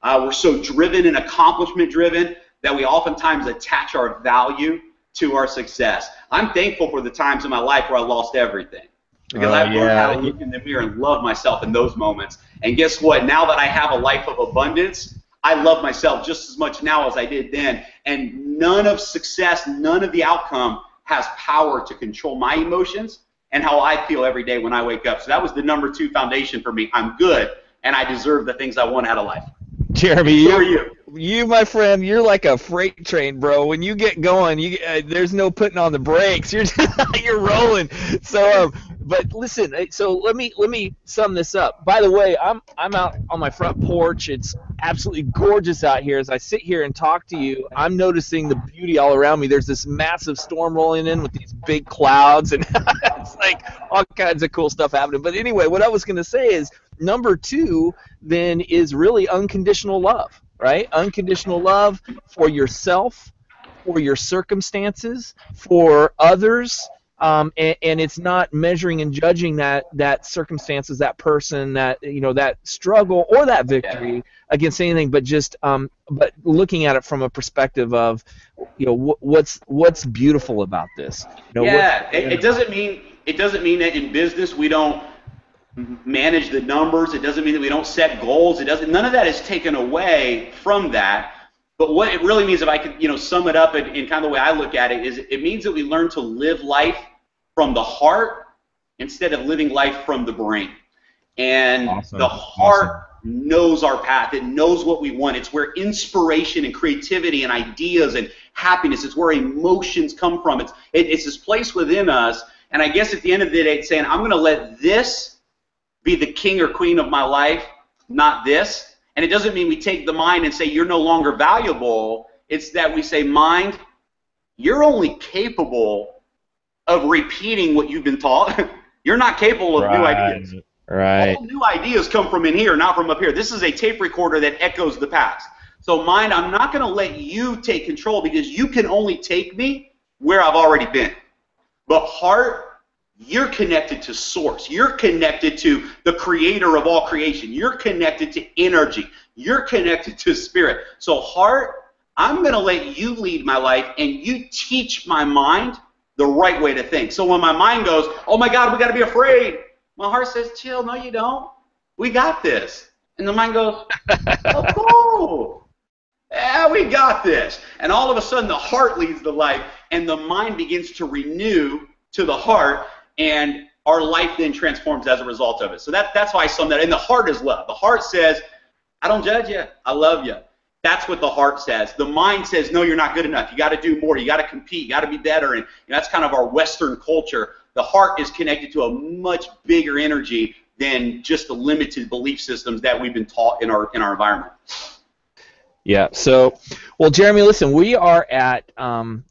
we're so driven and accomplishment driven that we oftentimes attach our value to our success. I'm thankful for the times in my life where I lost everything, because I've learned how to look in the mirror and love myself in those moments. And guess what? Now that I have a life of abundance, I love myself just as much now as I did then. And none of success, none of the outcome has power to control my emotions and how I feel every day when I wake up. So that was the number 2 foundation for me. I'm good, and I deserve the things I want out of life. Jeremy, who are you? You, my friend, you're like a freight train, bro. When you get going, there's no putting on the brakes. You're rolling. So, but listen. So let me sum this up. By the way, I'm out on my front porch. It's absolutely gorgeous out here. As I sit here and talk to you, I'm noticing the beauty all around me. There's this massive storm rolling in with these big clouds, and it's like all kinds of cool stuff happening. But anyway, what I was going to say is number 2 then is really unconditional love. Right? Unconditional love for yourself, for your circumstances, for others, and it's not measuring and judging that circumstances, that person, that that struggle or that victory against anything, but just but looking at it from a perspective of what's beautiful about this. It doesn't mean that in business we don't manage the numbers. It doesn't mean that we don't set goals. None of that is taken away from that. But what it really means, if I could sum it up in kind of the way I look at it, is it means that we learn to live life from the heart instead of living life from the brain. And the heart knows our path. It knows what we want. It's where inspiration and creativity and ideas and happiness, it's where emotions come from. It's this place within us. And I guess at the end of the day, it's saying, I'm going to let this be the king or queen of my life, not this. And it doesn't mean we take the mind and say you're no longer valuable. It's that we say, mind, you're only capable of repeating what you've been taught, you're not capable of new ideas. Right. All new ideas come from in here, not from up here. This is a tape recorder that echoes the past. So mind, I'm not going to let you take control because you can only take me where I've already been. But heart, you're connected to source. You're connected to the creator of all creation. You're connected to energy. You're connected to spirit. So heart, I'm going to let you lead my life and you teach my mind the right way to think. So when my mind goes, oh my God, we got to be afraid, my heart says, chill, no you don't. We got this. And the mind goes, oh cool. Yeah, we got this. And all of a sudden the heart leads the life and the mind begins to renew to the heart, and our life then transforms as a result of it. So that's why I sum that. And the heart is love. The heart says, I don't judge you. I love you. That's what the heart says. The mind says, no, you're not good enough. You got to do more. You got to compete. You got to be better. And that's kind of our Western culture. The heart is connected to a much bigger energy than just the limited belief systems that we've been taught in our environment. Yeah. So, well, Jeremy, listen, we are at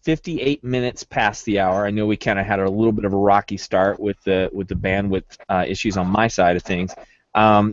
58 minutes past the hour. I know we kind of had a little bit of a rocky start with the bandwidth issues on my side of things.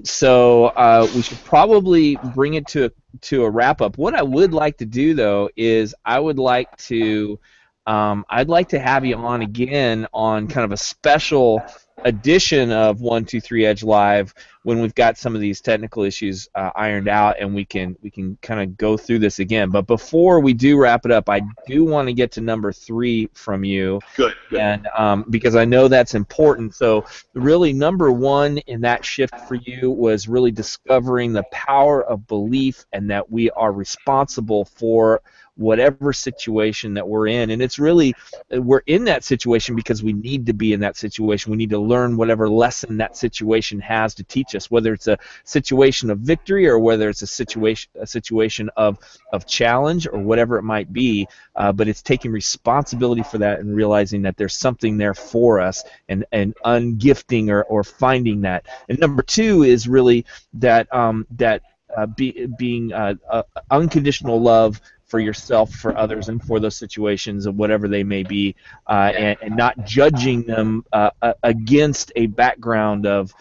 So we should probably bring it to a wrap up. What I would like to do though is I'd like to have you on again on kind of a special edition of 123 Edge Live when we've got some of these technical issues ironed out and we can kind of go through this again. But before we do wrap it up, I do want to get to number 3 from you. Good. And because I know that's important. So really number 1 in that shift for you was really discovering the power of belief and that we are responsible for whatever situation that we're in. And it's really, we're in that situation because we need to be in that situation. We need to learn whatever lesson that situation has to teach us, whether it's a situation of victory or whether it's a situation of challenge or whatever it might be. But it's taking responsibility for that and realizing that there's something there for us and ungifting or finding that. And number 2 is really that being unconditional love for yourself, for others, and for those situations of whatever they may be, and not judging them against a background of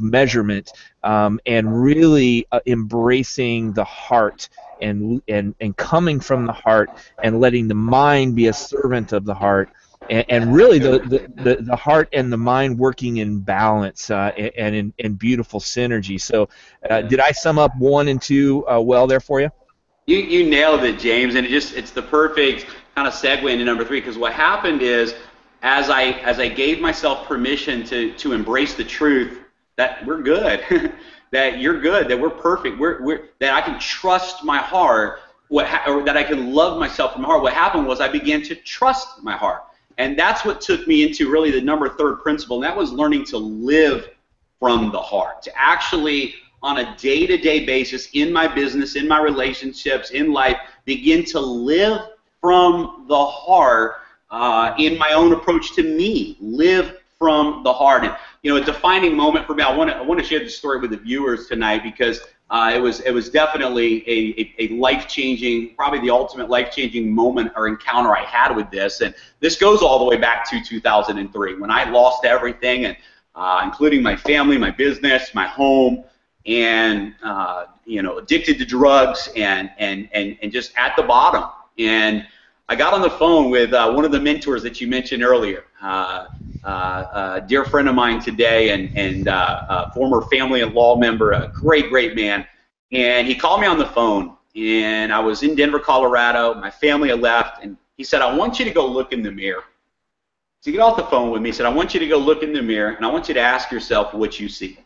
measurement, and really embracing the heart and coming from the heart and letting the mind be a servant of the heart. And really, the heart and the mind working in balance and in beautiful synergy. So, did I sum up 1 and 2 well there for you? You nailed it, James, and it's the perfect kind of segue into number 3, because what happened is as I gave myself permission to embrace the truth that we're good, that you're good, that we're perfect, that I can trust my heart, or that I can love myself from my heart. What happened was I began to trust my heart. And that's what took me into really the number 3rd principle, and that was learning to live from the heart, to actually on a day-to-day basis in my business, in my relationships, in life, begin to live from the heart in my own approach to me. Live from the heart. And a defining moment for me. I want to share this story with the viewers tonight because it was definitely a life-changing, probably the ultimate life-changing moment or encounter I had with this. And this goes all the way back to 2003 when I lost everything, and including my family, my business, my home, and addicted to drugs and just at the bottom. And I got on the phone with one of the mentors that you mentioned earlier, a dear friend of mine today, and former family and law member, a great man. And he called me on the phone, and I was in Denver, Colorado. My family had left, and he said, I want you to go look in the mirror. So he got off the phone with me. He said, I want you to go look in the mirror, and I want you to ask yourself what you see.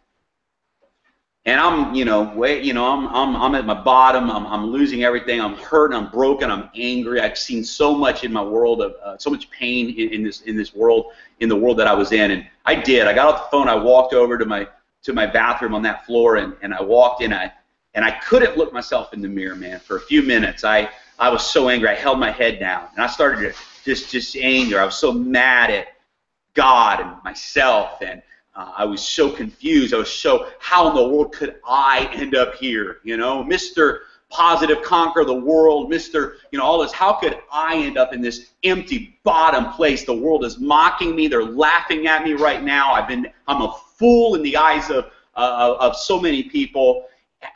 And I'm at my bottom. I'm losing everything. I'm hurt. I'm broken. I'm angry. I've seen so much in my world of so much pain in this world, in the world that I was in. And I did. I got off the phone. I walked over to my bathroom on that floor, and I walked in. And I couldn't look myself in the mirror, man. For a few minutes, I was so angry. I held my head down, and I started to just anger. I was so mad at God and myself, and I was so confused. I was so, how in the world could I end up here? Mr. positive, conquer the world, Mr. All this. How could I end up in this empty bottom place? The world is mocking me. They're laughing at me right now. I'm a fool in the eyes of so many people.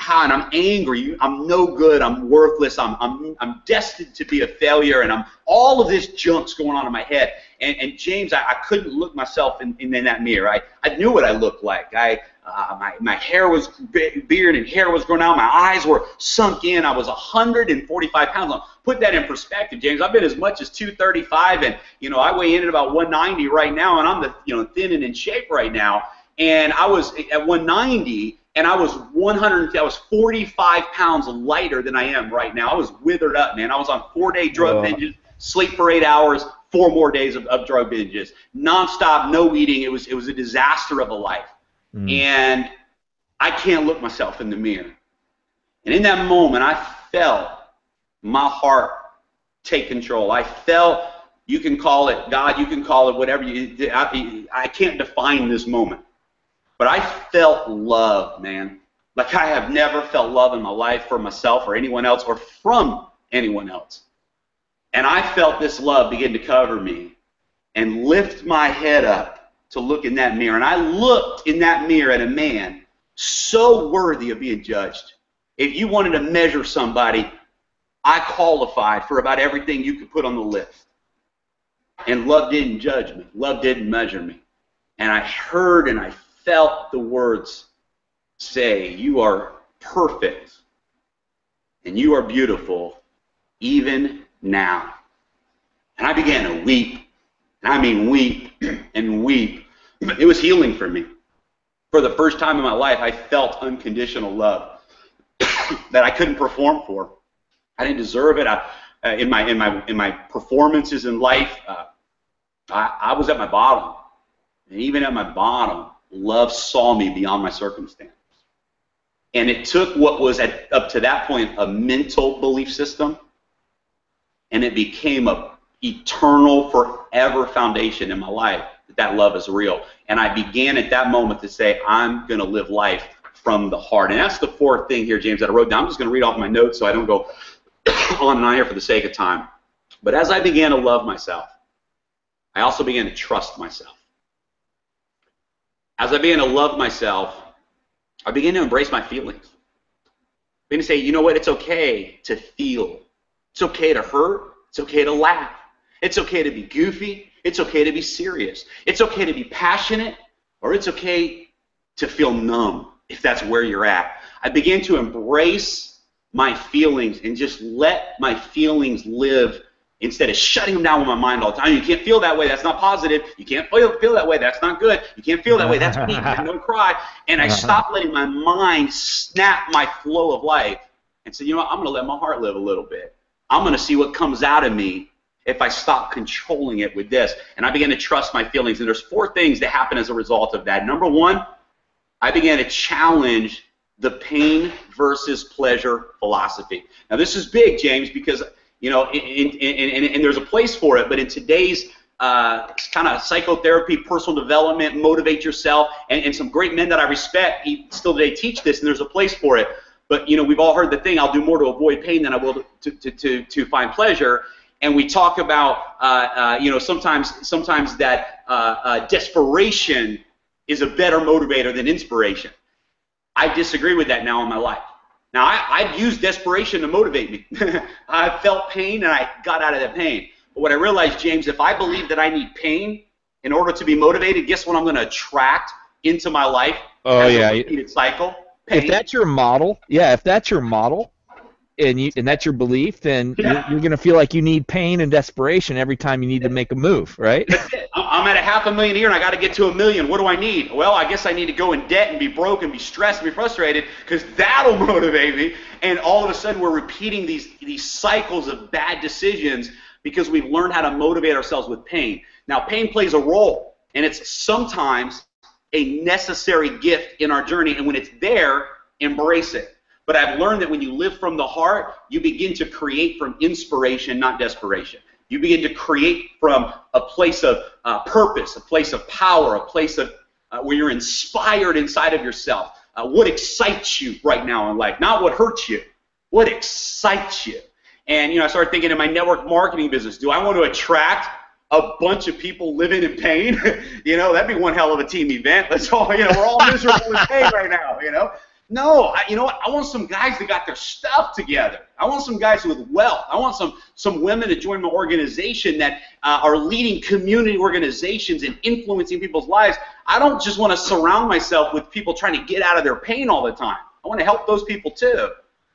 And I'm angry. I'm no good. I'm worthless. I'm destined to be a failure. And all of this junk's going on in my head. And James, I couldn't look myself in that mirror. I knew what I looked like. My hair was beard and hair was growing out. My eyes were sunk in. I was 145 pounds. Now, put that in perspective, James. I've been as much as 235, and I weigh in at about 190 right now, and I'm thin and in shape right now. And I was at 190. And I was 45 pounds lighter than I am right now. I was withered up, man. I was on 4-day drug binges, sleep for 8 hours, 4 more days of drug binges, nonstop, no eating. It was a disaster of a life. And I can't look myself in the mirror. And in that moment, I felt my heart take control. I felt, you can call it God, you can call it whatever. I can't define this moment. But I felt love, man. Like I have never felt love in my life for myself or anyone else or from anyone else. And I felt this love begin to cover me and lift my head up to look in that mirror. And I looked in that mirror at a man so worthy of being judged. If you wanted to measure somebody, I qualified for about everything you could put on the list. And love didn't judge me. Love didn't measure me. And I heard and I felt the words say, "You are perfect and you are beautiful even now." And I began to weep. And I mean weep and weep. It was healing for me. For the first time in my life, I felt unconditional love that I couldn't perform for. I didn't deserve it. In my performances in life, I was at my bottom. And even at my bottom, love saw me beyond my circumstance. And it took what was up to that point a mental belief system, and it became a eternal, forever foundation in my life that love is real. And I began at that moment to say, I'm going to live life from the heart. And that's the fourth thing here, James, that I wrote down. I'm just going to read off my notes so I don't go on and on here for the sake of time. But as I began to love myself, I also began to trust myself. As I began to love myself, I began to embrace my feelings. I began to say, you know what, it's okay to feel. It's okay to hurt. It's okay to laugh. It's okay to be goofy. It's okay to be serious. It's okay to be passionate, or it's okay to feel numb if that's where you're at. I began to embrace my feelings and just let my feelings live instead of shutting them down with my mind all the time. You can't feel that way. That's not positive. You can't feel that way. That's not good. You can't feel that way. That's weak. Don't cry. And I stopped letting my mind snap my flow of life and said, you know what, I'm going to let my heart live a little bit. I'm going to see what comes out of me if I stop controlling it with this. And I began to trust my feelings. And there's 4 things that happen as a result of that. Number 1, I began to challenge the pain versus pleasure philosophy. Now this is big, James, because and there's a place for it, but in today's kind of psychotherapy, personal development, motivate yourself, and some great men that I respect still today teach this, and there's a place for it. But we've all heard the thing, I'll do more to avoid pain than I will to find pleasure. And we talk about sometimes that desperation is a better motivator than inspiration. I disagree with that now in my life. Now, I've used desperation to motivate me. I felt pain, and I got out of that pain. But what I realized, James, if I believe that I need pain in order to be motivated, guess what I'm going to attract into my life? Oh, yeah. A repeated cycle. Pain. If that's your model, and that's your belief, then you're going to feel like you need pain and desperation every time you need to make a move, right? That's it. I'm at $500,000 a year, and I got to get to $1 million. What do I need? Well, I guess I need to go in debt and be broke and be stressed and be frustrated, because that'll motivate me. And all of a sudden, we're repeating these cycles of bad decisions because we've learned how to motivate ourselves with pain. Now, pain plays a role, and it's sometimes a necessary gift in our journey. And when it's there, embrace it. But I've learned that when you live from the heart, you begin to create from inspiration, not desperation. You begin to create from a place of purpose, a place of power, a place of where you're inspired inside of yourself. What excites you right now in life, not what hurts you. What excites you? And, I started thinking in my network marketing business, do I want to attract a bunch of people living in pain? That'd be one hell of a team event. Let's all, we're all miserable in pain right now, No, you know what? I want some guys that got their stuff together. I want some guys with wealth. I want some women to join my organization that are leading community organizations and influencing people's lives. I don't just want to surround myself with people trying to get out of their pain all the time. I want to help those people too.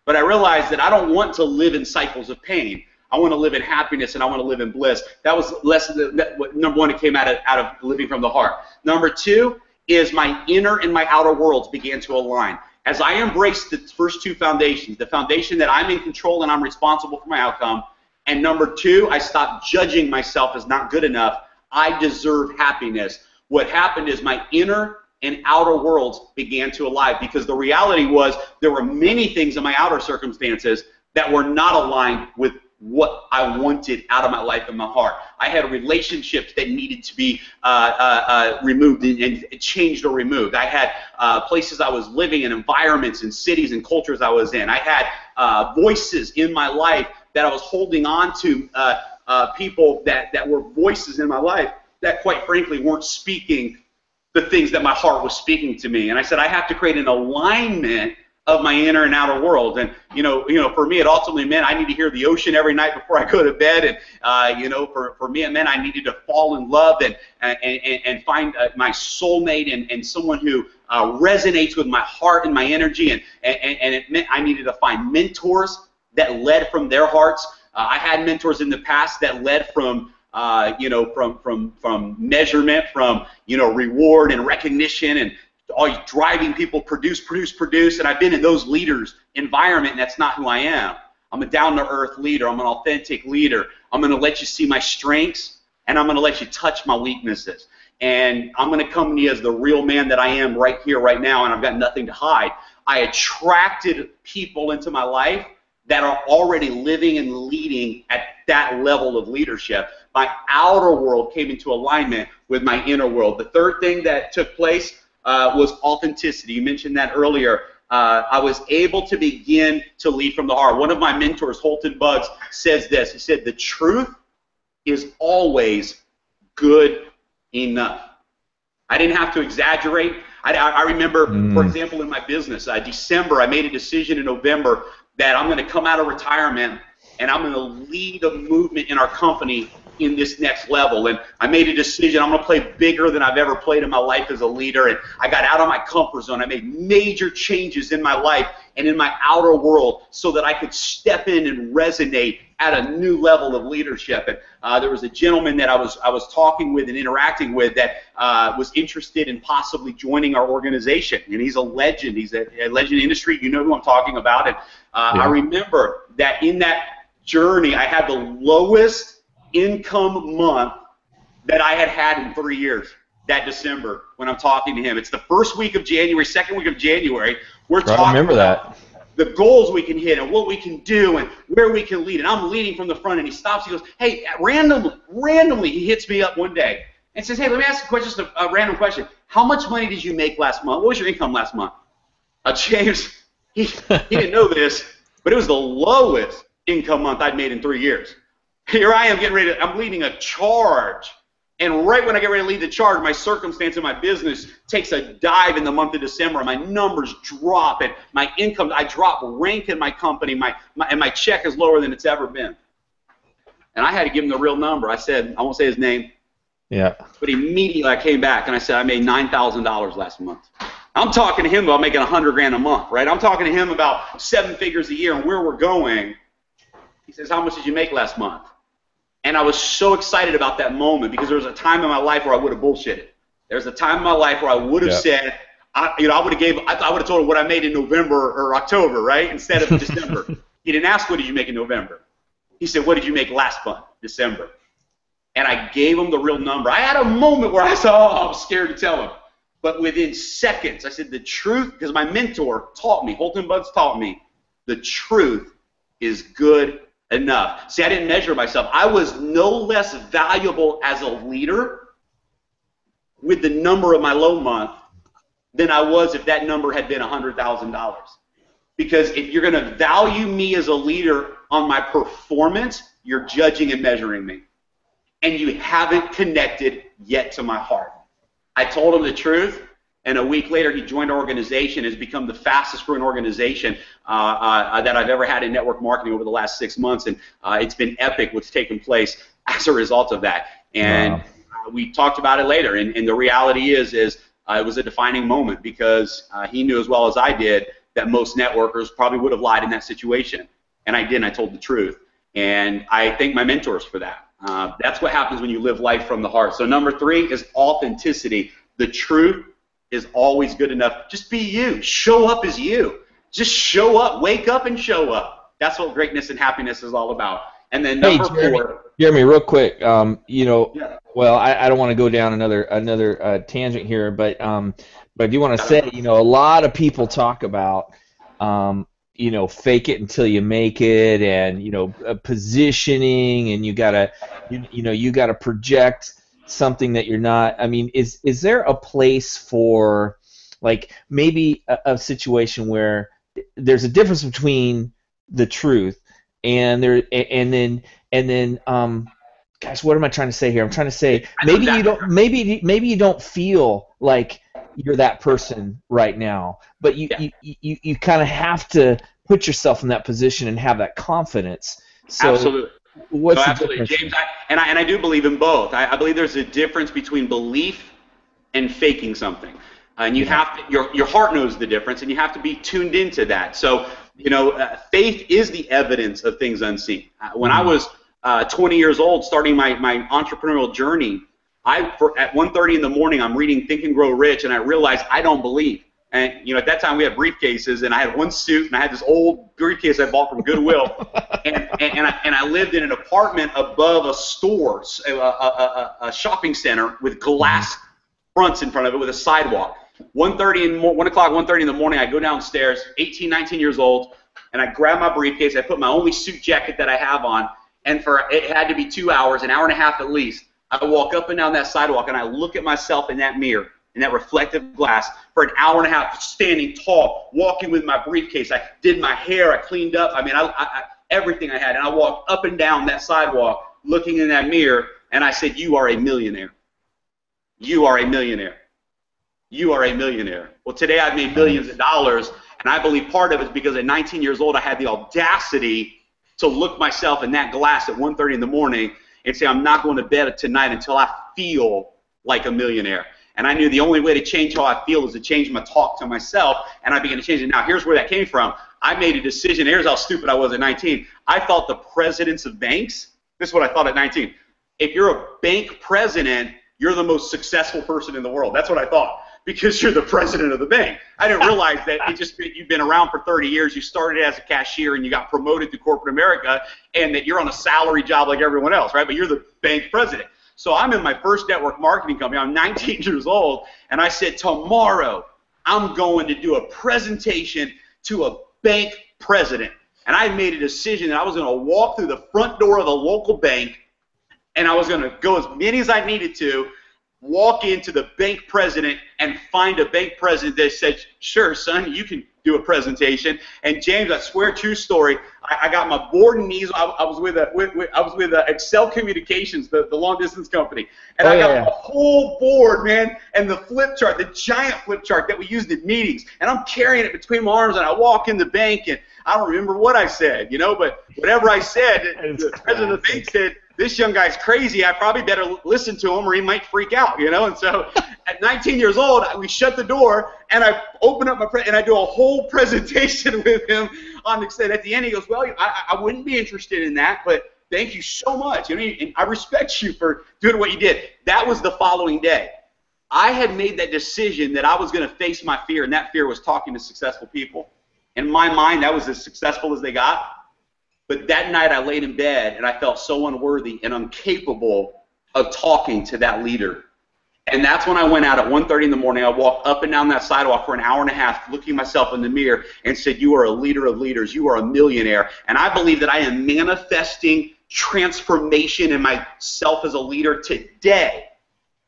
But I realized that I don't want to live in cycles of pain. I want to live in happiness, and I want to live in bliss. That was number one. It came out of living from the heart. Number two is my inner and my outer worlds began to align. As I embraced the first two foundations, the foundation that I'm in control and I'm responsible for my outcome, and number two, I stopped judging myself as not good enough. I deserve happiness. What happened is my inner and outer worlds began to align, because the reality was there were many things in my outer circumstances that were not aligned with what I wanted out of my life and my heart. I had relationships that needed to be removed and changed or removed. I had places I was living in, environments and cities and cultures I was in. I had voices in my life that I was holding on to, people that were voices in my life that quite frankly weren't speaking the things that my heart was speaking to me. And I said, I have to create an alignment of my inner and outer world. And for me, it ultimately meant I need to hear the ocean every night before I go to bed. And for me, it meant I needed to fall in love and find my soulmate and someone who resonates with my heart and my energy. And it meant I needed to find mentors that led from their hearts. I had mentors in the past that led from from measurement, from reward and recognition, and always driving people produce, and I've been in those leaders' environment, and that's not who I am. I'm a down-to-earth leader. I'm an authentic leader. I'm going to let you see my strengths, and I'm going to let you touch my weaknesses. And I'm going to come to you as the real man that I am right here, right now, and I've got nothing to hide. I attracted people into my life that are already living and leading at that level of leadership. My outer world came into alignment with my inner world. The third thing that took place was authenticity. You mentioned that earlier. I was able to begin to lead from the heart. One of my mentors, Holton Buggs, says this. He said, the truth is always good enough. I didn't have to exaggerate. I remember, for example, in my business, December, I made a decision in November that I'm going to come out of retirement and I'm going to lead a movement in our company in this next level. And I made a decision. I'm going to play bigger than I've ever played in my life as a leader. And I got out of my comfort zone. I made major changes in my life and in my outer world so that I could step in and resonate at a new level of leadership. And there was a gentleman that I was talking with and interacting with that was interested in possibly joining our organization. And he's a legend. He's a legend in industry. You know who I'm talking about. And I remember that in that journey, I had the lowest income month that I had in 3 years, that December, when I'm talking to him. It's the first week of January, second week of January. We're talking about the goals we can hit and what we can do and where we can lead. And I'm leading from the front, and he stops. He goes, hey, randomly, he hits me up one day and says, hey, let me ask you a question, just a random question. How much money did you make last month? What was your income last month? James, he didn't know this, but it was the lowest income month I'd made in 3 years. Here I am getting ready to, I'm leading a charge. And right when I get ready to lead the charge, my circumstance in my business takes a dive in the month of December. My numbers drop, and my income, I drop rank in my company, and my check is lower than it's ever been. And I had to give him the real number. I said, I won't say his name. Yeah. But immediately I came back and I said, I made $9,000 last month. I'm talking to him about making $100,000 a month, right? I'm talking to him about 7 figures a year and where we're going. He says, how much did you make last month? And I was so excited about that moment because there was a time in my life where I would have bullshitted. There was a time in my life where I would have said, I would have told him what I made in November or October, right, instead of December. He didn't ask what did you make in November. He said, what did you make last month, December? And I gave him the real number. I had a moment where I said, I was scared to tell him. But within seconds, I said the truth, because my mentor taught me, Holton Buggs taught me, the truth is good enough. See, I didn't measure myself. I was no less valuable as a leader with the number of my low month than I was if that number had been $100,000. Because if you're going to value me as a leader on my performance, you're judging and measuring me. And you haven't connected yet to my heart. I told him the truth, and a week later he joined our organization, has become the fastest growing organization that I've ever had in network marketing over the last 6 months, and it's been epic what's taken place as a result of that. And we talked about it later, and the reality is it was a defining moment, because he knew as well as I did that most networkers probably would have lied in that situation, and I didn't. I told the truth, and I thank my mentors for that. That's what happens when you live life from the heart. So number 3 is authenticity. The truth is always good enough. Just be you. Show up as you. Just show up. Wake up and show up. That's what greatness and happiness is all about. And then number 4. Jeremy, real quick, well, I don't want to go down another tangent here, but I do want to say, a lot of people talk about, fake it until you make it, and positioning, and you gotta project something that you're not. I mean, is there a place for, like, maybe a situation where there's a difference between the truth and then gosh, what am I trying to say here? I'm trying to say maybe you don't feel like you're that person right now, but you kind of have to put yourself in that position and have that confidence. So absolutely. Absolutely, James. I do believe in both. I believe there's a difference between belief and faking something, and you have to, your heart knows the difference, and you have to be tuned into that. So faith is the evidence of things unseen. When I was 20 years old, starting my entrepreneurial journey, at 1:30 in the morning, I'm reading Think and Grow Rich, and I realized I don't believe. And at that time we had briefcases, and I had one suit, and I had this old briefcase I bought from Goodwill, and I lived in an apartment above a store, a shopping center with glass fronts in front of it with a sidewalk. 1 o'clock, 1:30 in the morning, I go downstairs, 18, 19 years old, and I grab my briefcase. I put my only suit jacket that I have on, and it had to be 2 hours, an hour and a half at least. I walk up and down that sidewalk, and I look at myself in that mirror, in that reflective glass, for an hour and a half, standing tall, walking with my briefcase. I did my hair, I cleaned up. I mean, everything I had, and I walked up and down that sidewalk, looking in that mirror, and I said, "You are a millionaire. You are a millionaire. You are a millionaire." Well, today I've made billions of dollars, and I believe part of it is because at 19 years old I had the audacity to look myself in that glass at 1:30 in the morning and say, "I'm not going to bed tonight until I feel like a millionaire." And I knew the only way to change how I feel is to change my talk to myself, and I began to change it. Now, here's where that came from. I made a decision. Here's how stupid I was at 19. I thought the presidents of banks, this is what I thought at 19. If you're a bank president, you're the most successful person in the world. That's what I thought, because you're the president of the bank. I didn't realize that you've been around for 30 years, you started as a cashier, and you got promoted to corporate America, and that you're on a salary job like everyone else, right? But you're the bank president. So I'm in my first network marketing company. I'm 19 years old, and I said, tomorrow I'm going to do a presentation to a bank president. And I made a decision that I was going to walk through the front door of the local bank, and I was going to go as many as I needed to, walk into the bank president and find a bank president that said, "Sure, son, you can do a presentation." And James, I swear, true story, I got my board and knees. I was with Excel Communications, the long distance company, and I got the whole board, man, and the flip chart, the giant flip chart that we used in meetings, and I'm carrying it between my arms, and I walk in the bank, and I don't remember what I said, but whatever I said, the president of the bank said, "This young guy's crazy. I probably better listen to him or he might freak out," And so at 19 years old, we shut the door, and I open up and I do a whole presentation with him on Excel. At the end, he goes, "Well, I wouldn't be interested in that, but thank you so much. And I respect you for doing what you did." That was the following day. I had made that decision that I was going to face my fear, and that fear was talking to successful people. In my mind, that was as successful as they got. But that night I laid in bed, and I felt so unworthy and incapable of talking to that leader. And that's when I went out at 1:30 in the morning. I walked up and down that sidewalk for an hour and a half, looking myself in the mirror, and said, "You are a leader of leaders. You are a millionaire." And I believe that I am manifesting transformation in myself as a leader today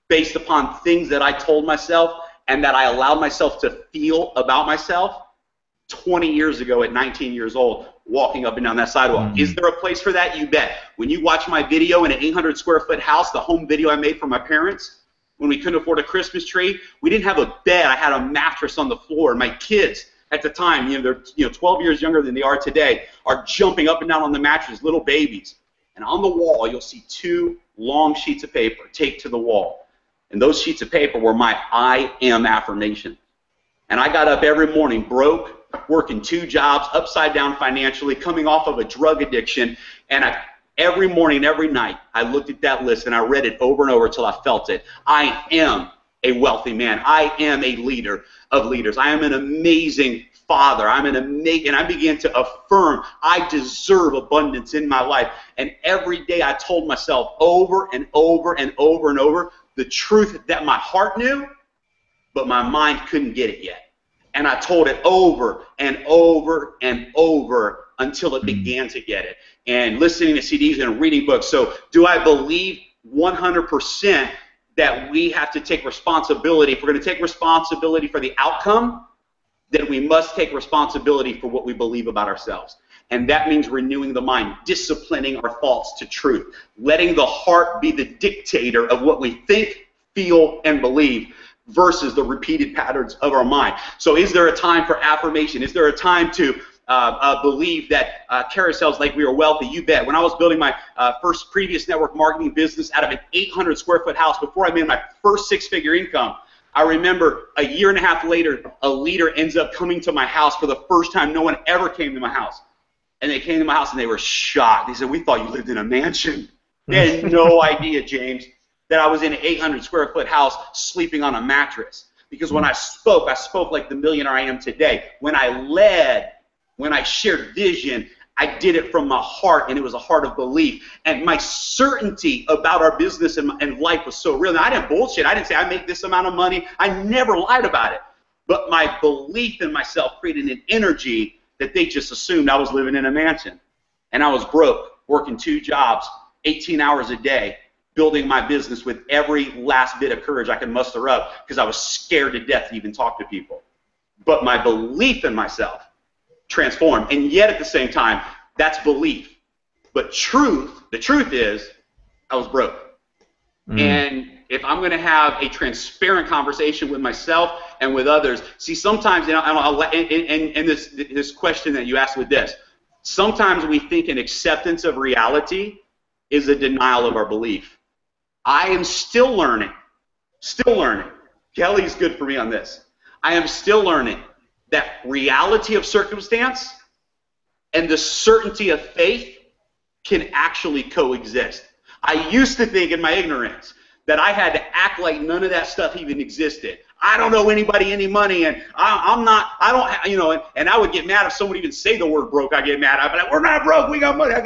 based upon things that I told myself and that I allowed myself to feel about myself. 20 years ago at 19 years old, walking up and down that sidewalk. Is there a place for that? You bet. When you watch my video in an 800 square foot house, the home video I made for my parents, when we couldn't afford a Christmas tree, we didn't have a bed. I had a mattress on the floor. And my kids at the time, they're 12 years younger than they are today, are jumping up and down on the mattress, little babies. And on the wall, you'll see 2 long sheets of paper taped to the wall. And those sheets of paper were my I am affirmation. And I got up every morning broke, working 2 jobs, upside down financially, coming off of a drug addiction. And every morning, every night, I looked at that list and I read it over and over until I felt it. I am a wealthy man. I am a leader of leaders. I am an amazing father. And I began to affirm I deserve abundance in my life. And every day I told myself over and over and over and over the truth that my heart knew, but my mind couldn't get it yet. And I told it over and over and over until it began to get it. And listening to CDs and reading books. So do I believe 100% that we have to take responsibility? If we're going to take responsibility for the outcome, then we must take responsibility for what we believe about ourselves. And that means renewing the mind, disciplining our thoughts to truth, letting the heart be the dictator of what we think, feel, and believe, versus the repeated patterns of our mind. So is there a time for affirmation? Is there a time to believe that carousels like we are wealthy? You bet. When I was building my previous network marketing business out of an 800 square foot house before I made my first 6-figure income, I remember a year and a half later, a leader ends up coming to my house for the first time. No one ever came to my house. And they came to my house and they were shocked. They said, "We thought you lived in a mansion." They had no idea, James, that I was in an 800 square foot house sleeping on a mattress. Because when I spoke like the millionaire I am today. When I led, when I shared vision, I did it from my heart, and it was a heart of belief. And my certainty about our business and life was so real. Now, I didn't bullshit. I didn't say I make this amount of money. I never lied about it. But my belief in myself created an energy that they just assumed I was living in a mansion. And I was broke, working 2 jobs, 18 hours a day, building my business with every last bit of courage I could muster up because I was scared to death to even talk to people. But my belief in myself transformed. And yet at the same time, that's belief. But the truth is, I was broke. And if I'm going to have a transparent conversation with myself and with others, see, sometimes, and this question that you asked with this, sometimes we think an acceptance of reality is a denial of our belief. I am still learning. Kelly's good for me on this. I am still learning that reality of circumstance and the certainty of faith can actually coexist. I used to think in my ignorance that I had to act like none of that stuff even existed. I don't owe anybody any money, and and I would get mad if someone even say the word broke. I get mad. I'd be like, "We're not broke. We got money." I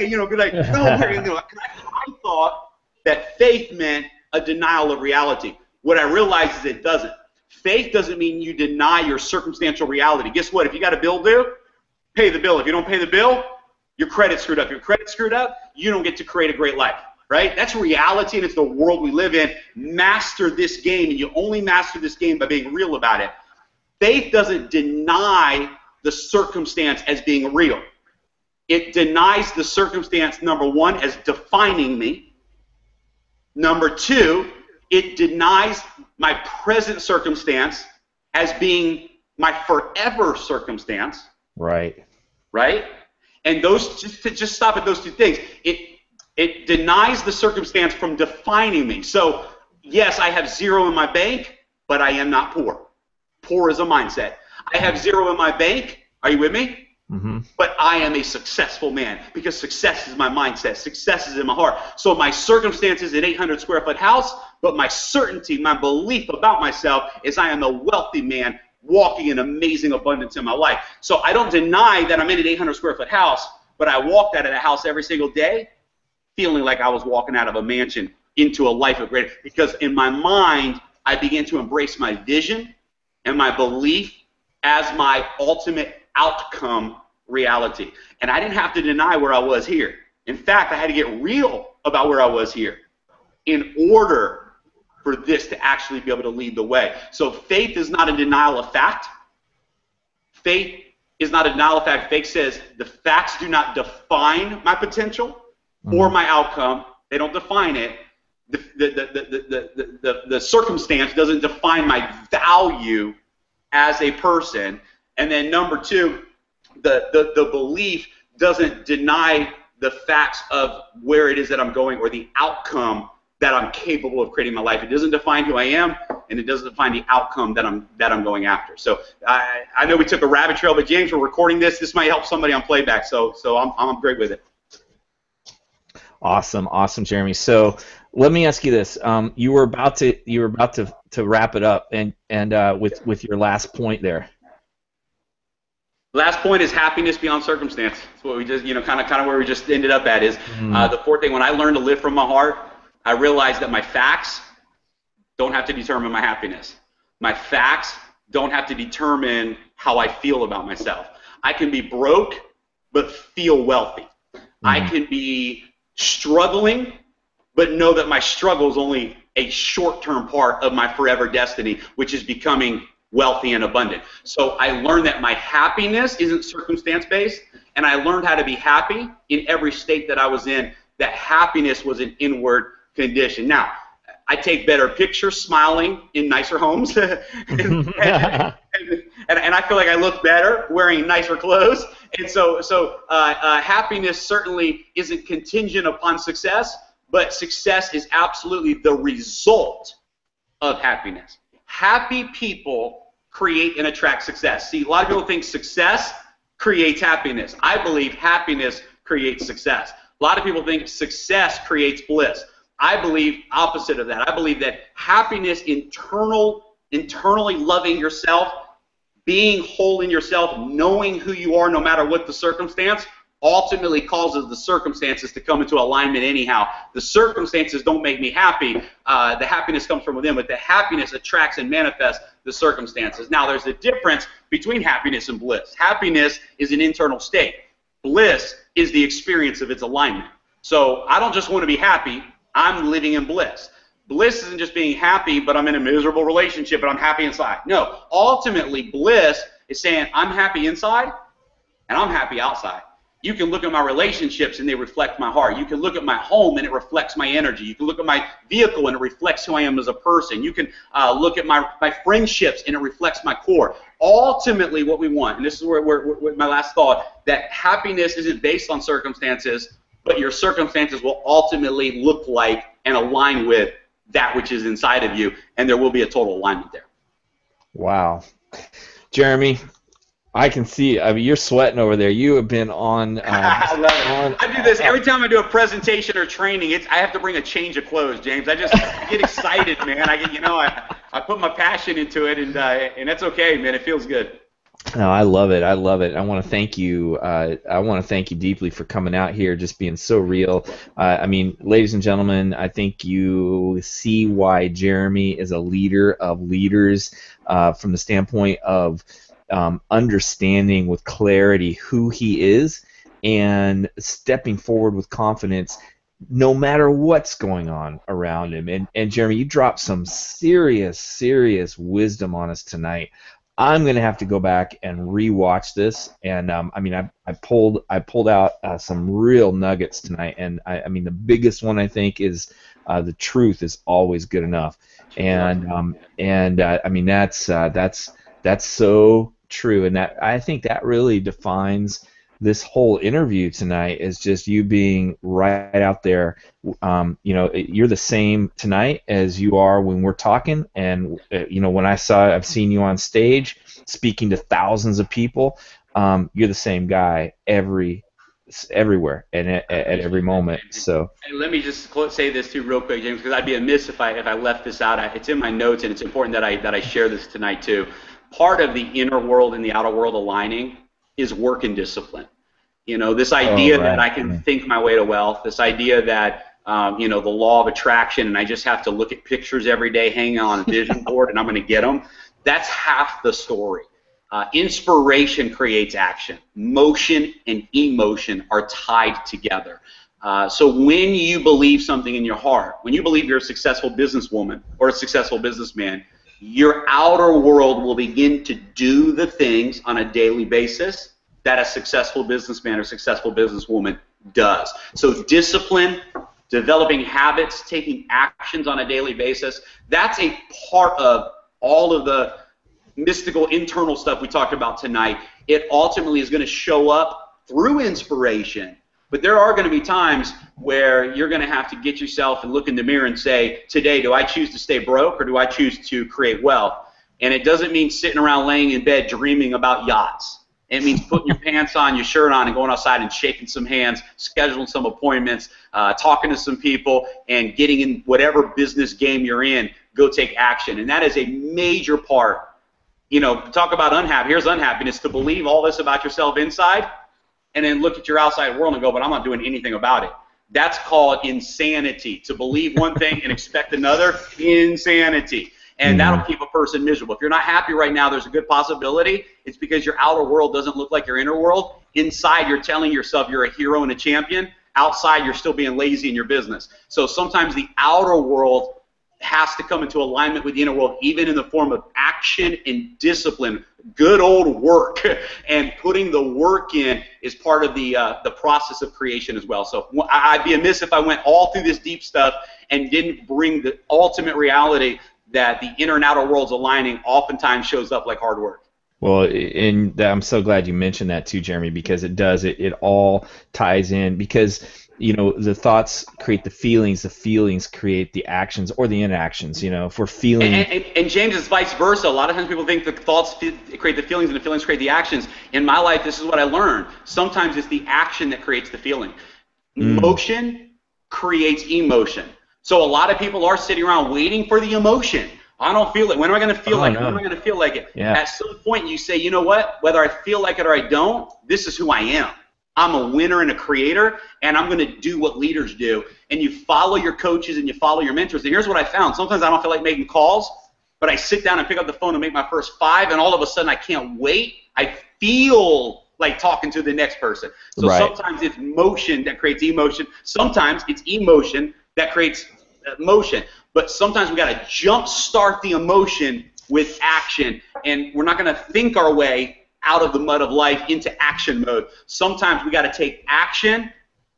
thought that faith meant a denial of reality. What I realized is it doesn't. Faith doesn't mean you deny your circumstantial reality. Guess what? If you got a bill due, pay the bill. If you don't pay the bill, your credit's screwed up. Your credit's screwed up, you don't get to create a great life, right? That's reality, and it's the world we live in. Master this game, and you only master this game by being real about it. Faith doesn't deny the circumstance as being real. It denies the circumstance, number one, as defining me. Number two, it denies my present circumstance as being my forever circumstance. Right. Right? And those, just stop at those 2 things. It denies the circumstance from defining me. So, yes, I have 0 in my bank, but I am not poor. Poor is a mindset. I have 0 in my bank. Are you with me? Mm-hmm. But I am a successful man because success is my mindset. Success is in my heart. So my circumstance is an 800 square foot house, but my certainty, my belief about myself is I am a wealthy man walking in amazing abundance in my life. So I don't deny that I'm in an 800 square foot house, but I walked out of the house every single day feeling like I was walking out of a mansion into a life of greatness, because in my mind I began to embrace my vision and my belief as my ultimate outcome reality. And I didn't have to deny where I was here. In fact, I had to get real about where I was here in order for this to actually be able to lead the way. So faith is not a denial of fact. Faith is not a denial of fact. Fake says the facts do not define my potential or my outcome. They don't define it. The circumstance doesn't define my value as a person. And then number two, the belief doesn't deny the facts of where it is that I'm going or the outcome that I'm capable of creating in my life. It doesn't define who I am, and it doesn't define the outcome that I'm going after. So I know we took a rabbit trail, but James, we're recording this. This might help somebody on playback. So I'm great with it. Awesome, Jeremy. So let me ask you this: you were about to wrap it up, and with your last point there. Last point is happiness beyond circumstance. That's what we just, kind of where we just ended up at is the fourth thing. When I learned to live from my heart, I realized that my facts don't have to determine my happiness. My facts don't have to determine how I feel about myself. I can be broke, but feel wealthy. I can be struggling, but know that my struggle is only a short-term part of my forever destiny, which is becoming wealthy and abundant. So I learned that my happiness isn't circumstance-based, and I learned how to be happy in every state that I was in, that happiness was an inward condition. Now, I take better pictures smiling in nicer homes, and I feel like I look better wearing nicer clothes. And so happiness certainly isn't contingent upon success, but success is absolutely the result of happiness. Happy people create and attract success. See, a lot of people think success creates happiness. I believe happiness creates success. A lot of people think success creates bliss. I believe opposite of that. I believe that happiness, internally loving yourself, being whole in yourself, knowing who you are no matter what the circumstance, ultimately causes the circumstances to come into alignment anyhow. The circumstances don't make me happy. The happiness comes from within, but the happiness attracts and manifests the circumstances. Now, there's a difference between happiness and bliss. Happiness is an internal state. Bliss is the experience of its alignment. So I don't just want to be happy. I'm living in bliss. Bliss isn't just being happy, but I'm in a miserable relationship, but I'm happy inside. No, ultimately, bliss is saying I'm happy inside and I'm happy outside. You can look at my relationships and they reflect my heart. You can look at my home and it reflects my energy. You can look at my vehicle and it reflects who I am as a person. You can look at my friendships and it reflects my core. Ultimately, what we want, and this is where my last thought, that happiness isn't based on circumstances, but your circumstances will ultimately look like and align with that which is inside of you, and there will be a total alignment there. Wow. Jeremy, I can see, I mean, you're sweating over there. You have been on. I love it. I do this every time I do a presentation or training. I have to bring a change of clothes, James. I get excited, man. I put my passion into it, and that's okay, man. It feels good. No, I love it. I love it. I want to thank you. I want to thank you deeply for coming out here, just being so real. I mean, ladies and gentlemen, I think you see why Jeremy is a leader of leaders from the standpoint of understanding with clarity who he is and stepping forward with confidence no matter what's going on around him. And Jeremy, you dropped some serious wisdom on us tonight. I'm going to have to go back and rewatch this, and I mean, I pulled out some real nuggets tonight, and I mean, the biggest one I think is the truth is always good enough, and I mean, that's so true, and that I think that really defines this whole interview tonight, is just you being right out there. You know, you're the same tonight as you are when we're talking, and you know, when I've seen you on stage speaking to thousands of people, you're the same guy everywhere and at every moment. So and let me just say this too real quick, James, because I'd be amiss if I left this out. It's in my notes, and it's important that I share this tonight too. Part of the inner world and the outer world aligning is work and discipline. You know, this idea that I can think my way to wealth, this idea that, you know, the law of attraction, and I just have to look at pictures every day hanging on a vision board and I'm going to get them, that's half the story. Inspiration creates action. Motion and emotion are tied together. So when you believe something in your heart, when you believe you're a successful businesswoman or a successful businessman, your outer world will begin to do the things on a daily basis that a successful businessman or successful businesswoman does. So discipline, developing habits, taking actions on a daily basis, that's a part of all of the mystical internal stuff we talked about tonight. It ultimately is going to show up through inspiration. But there are going to be times where you're going to have to get yourself and look in the mirror and say, today, do I choose to stay broke or do I choose to create wealth? And it doesn't mean sitting around laying in bed dreaming about yachts. It means putting your pants on, your shirt on, and going outside and shaking some hands, scheduling some appointments, talking to some people, and getting in whatever business game you're in, go take action. And that is a major part. You know, talk about unhappy. Here's unhappiness, to believe all this about yourself inside and then look at your outside world and go, but I'm not doing anything about it. That's called insanity. To believe one thing and expect another, insanity. And that'll keep a person miserable. If you're not happy right now, there's a good possibility it's because your outer world doesn't look like your inner world. Inside, you're telling yourself you're a hero and a champion. Outside, you're still being lazy in your business. So sometimes the outer world has to come into alignment with the inner world, even in the form of action and discipline, good old work. And putting the work in is part of the process of creation as well. So I'd be amiss if I went all through this deep stuff and didn't bring the ultimate reality that the inner and outer worlds aligning oftentimes shows up like hard work. Well, and I'm so glad you mentioned that too, Jeremy, because it does. It all ties in because, you know, the thoughts create the feelings create the actions or the inactions, you know, if we're feeling. And James, it's vice versa. A lot of times people think the thoughts create the feelings and the feelings create the actions. In my life, this is what I learned. Sometimes it's the action that creates the feeling. Motion creates emotion. So a lot of people are sitting around waiting for the emotion. I don't feel it. When am I going to feel like it? When am I going to feel like it? Yeah. At some point you say, you know what? Whether I feel like it or I don't, this is who I am. I'm a winner and a creator, and I'm going to do what leaders do. And you follow your coaches and you follow your mentors. And here's what I found. Sometimes I don't feel like making calls, but I sit down and pick up the phone and make my first 5, and all of a sudden I can't wait. I feel like talking to the next person. So sometimes it's motion that creates emotion. Sometimes it's emotion that creates motion. But sometimes we got to jump start the emotion with action, and we're not going to think our way out of the mud of life into action mode. Sometimes we got to take action,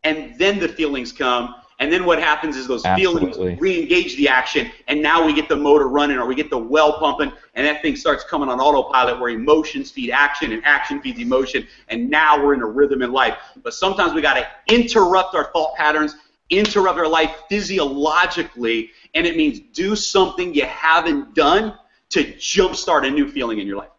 and then the feelings come, and then what happens is those feelings re-engage the action, and now we get the motor running or we get the well pumping, and that thing starts coming on autopilot where emotions feed action and action feeds emotion, and now we're in a rhythm in life. But sometimes we got to interrupt our thought patterns, interrupt our life physiologically, and it means do something you haven't done to jumpstart a new feeling in your life.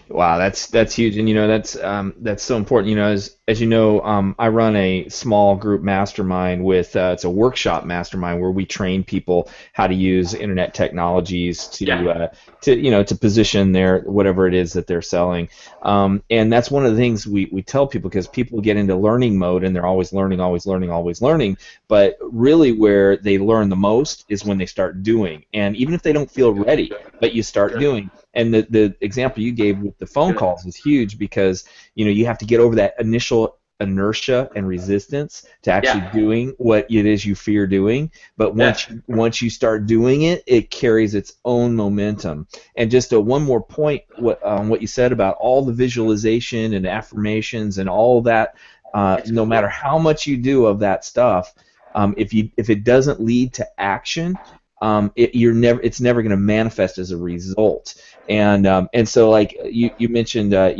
Wow, that's huge, and you know that's so important. You know, as you know, I run a small group mastermind with it's a workshop mastermind where we train people how to use internet technologies to position their whatever it is that they're selling, and that's one of the things we tell people, because people get into learning mode and they're always learning, but really where they learn the most is when they start doing, and even if they don't feel ready, but you start doing. And the example you gave with the phone calls is huge, because you know you have to get over that initial inertia and resistance to actually doing what it is you fear doing. But once you start doing it, it carries its own momentum. And just one more point, what you said about all the visualization and affirmations and all that. No matter how much you do of that stuff, if it doesn't lead to action, it's never going to manifest as a result. And so like you mentioned, a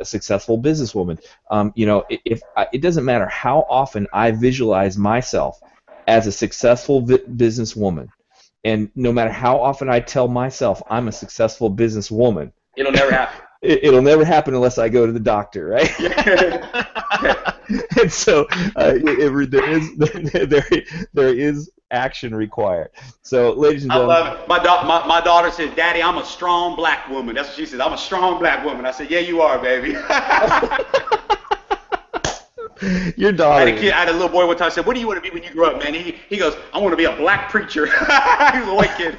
successful businesswoman. It doesn't matter how often I visualize myself as a successful businesswoman, and no matter how often I tell myself I'm a successful businesswoman, it'll never happen. It'll never happen unless I go to the doctor, right? And so there is action required. So, ladies and gentlemen, I love it. My daughter says, "Daddy, I'm a strong black woman." That's what she says. I'm a strong black woman. I said, "Yeah, you are, baby." Your daughter. I had a little boy one time. I said, "What do you want to be when you grow up, man?" He goes, "I want to be a black preacher." He was a white kid.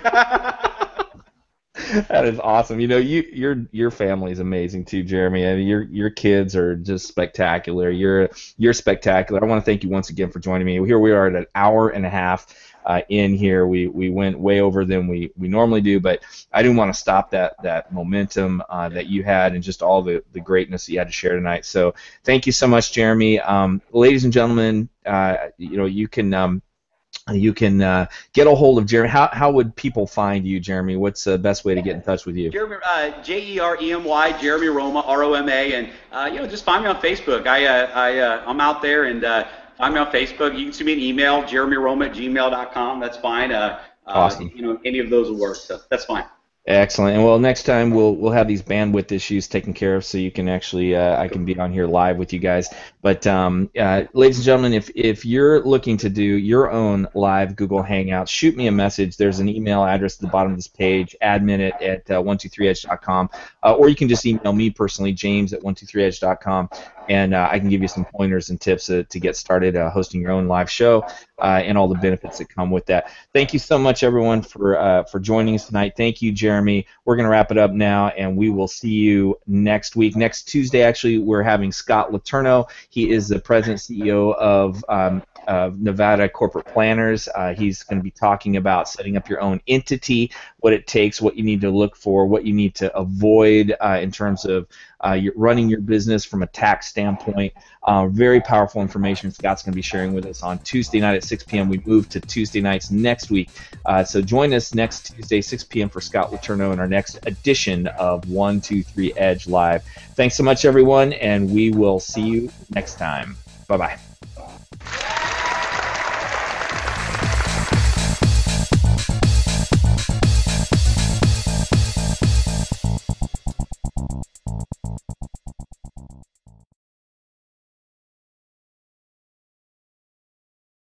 That is awesome. You know, your family is amazing too, Jeremy. I mean, your kids are just spectacular. You're spectacular. I want to thank you once again for joining me. Here we are at an hour and a half. in here. We went way over than we normally do, but I didn't want to stop that momentum that you had and just all the greatness that you had to share tonight. So thank you so much, Jeremy. Ladies and gentlemen, you can get a hold of Jeremy. How would people find you, Jeremy? What's the best way to get in touch with you? Jeremy, Jeremy, Jeremy Roma, Roma, and just find me on Facebook. I'm out there, and find me on Facebook. You can send me an email, jeremyroma@gmail.com. That's fine. Awesome. Any of those will work. So that's fine. Excellent. And well, next time we'll have these bandwidth issues taken care of, so you can actually I can be on here live with you guys. But ladies and gentlemen, if you're looking to do your own live Google Hangout, shoot me a message. There's an email address at the bottom of this page, admin@123edge.com, or you can just email me personally, james@123edge.com, and I can give you some pointers and tips to get started hosting your own live show and all the benefits that come with that. Thank you so much, everyone, for joining us tonight. Thank you, Jeremy. We're going to wrap it up now, and we will see you next week. Next Tuesday, actually, we're having Scott Letourneau. He is the president CEO of Nevada Corporate Planners. He's going to be talking about setting up your own entity, what it takes, what you need to look for, what you need to avoid in terms of running your business from a tax standpoint. Very powerful information Scott's going to be sharing with us on Tuesday night at 6 p.m. We move to Tuesday nights next week. So join us next Tuesday, 6 p.m. for Scott Letourneau in our next edition of 123 Edge Live. Thanks so much, everyone, and we will see you next time. Bye-bye.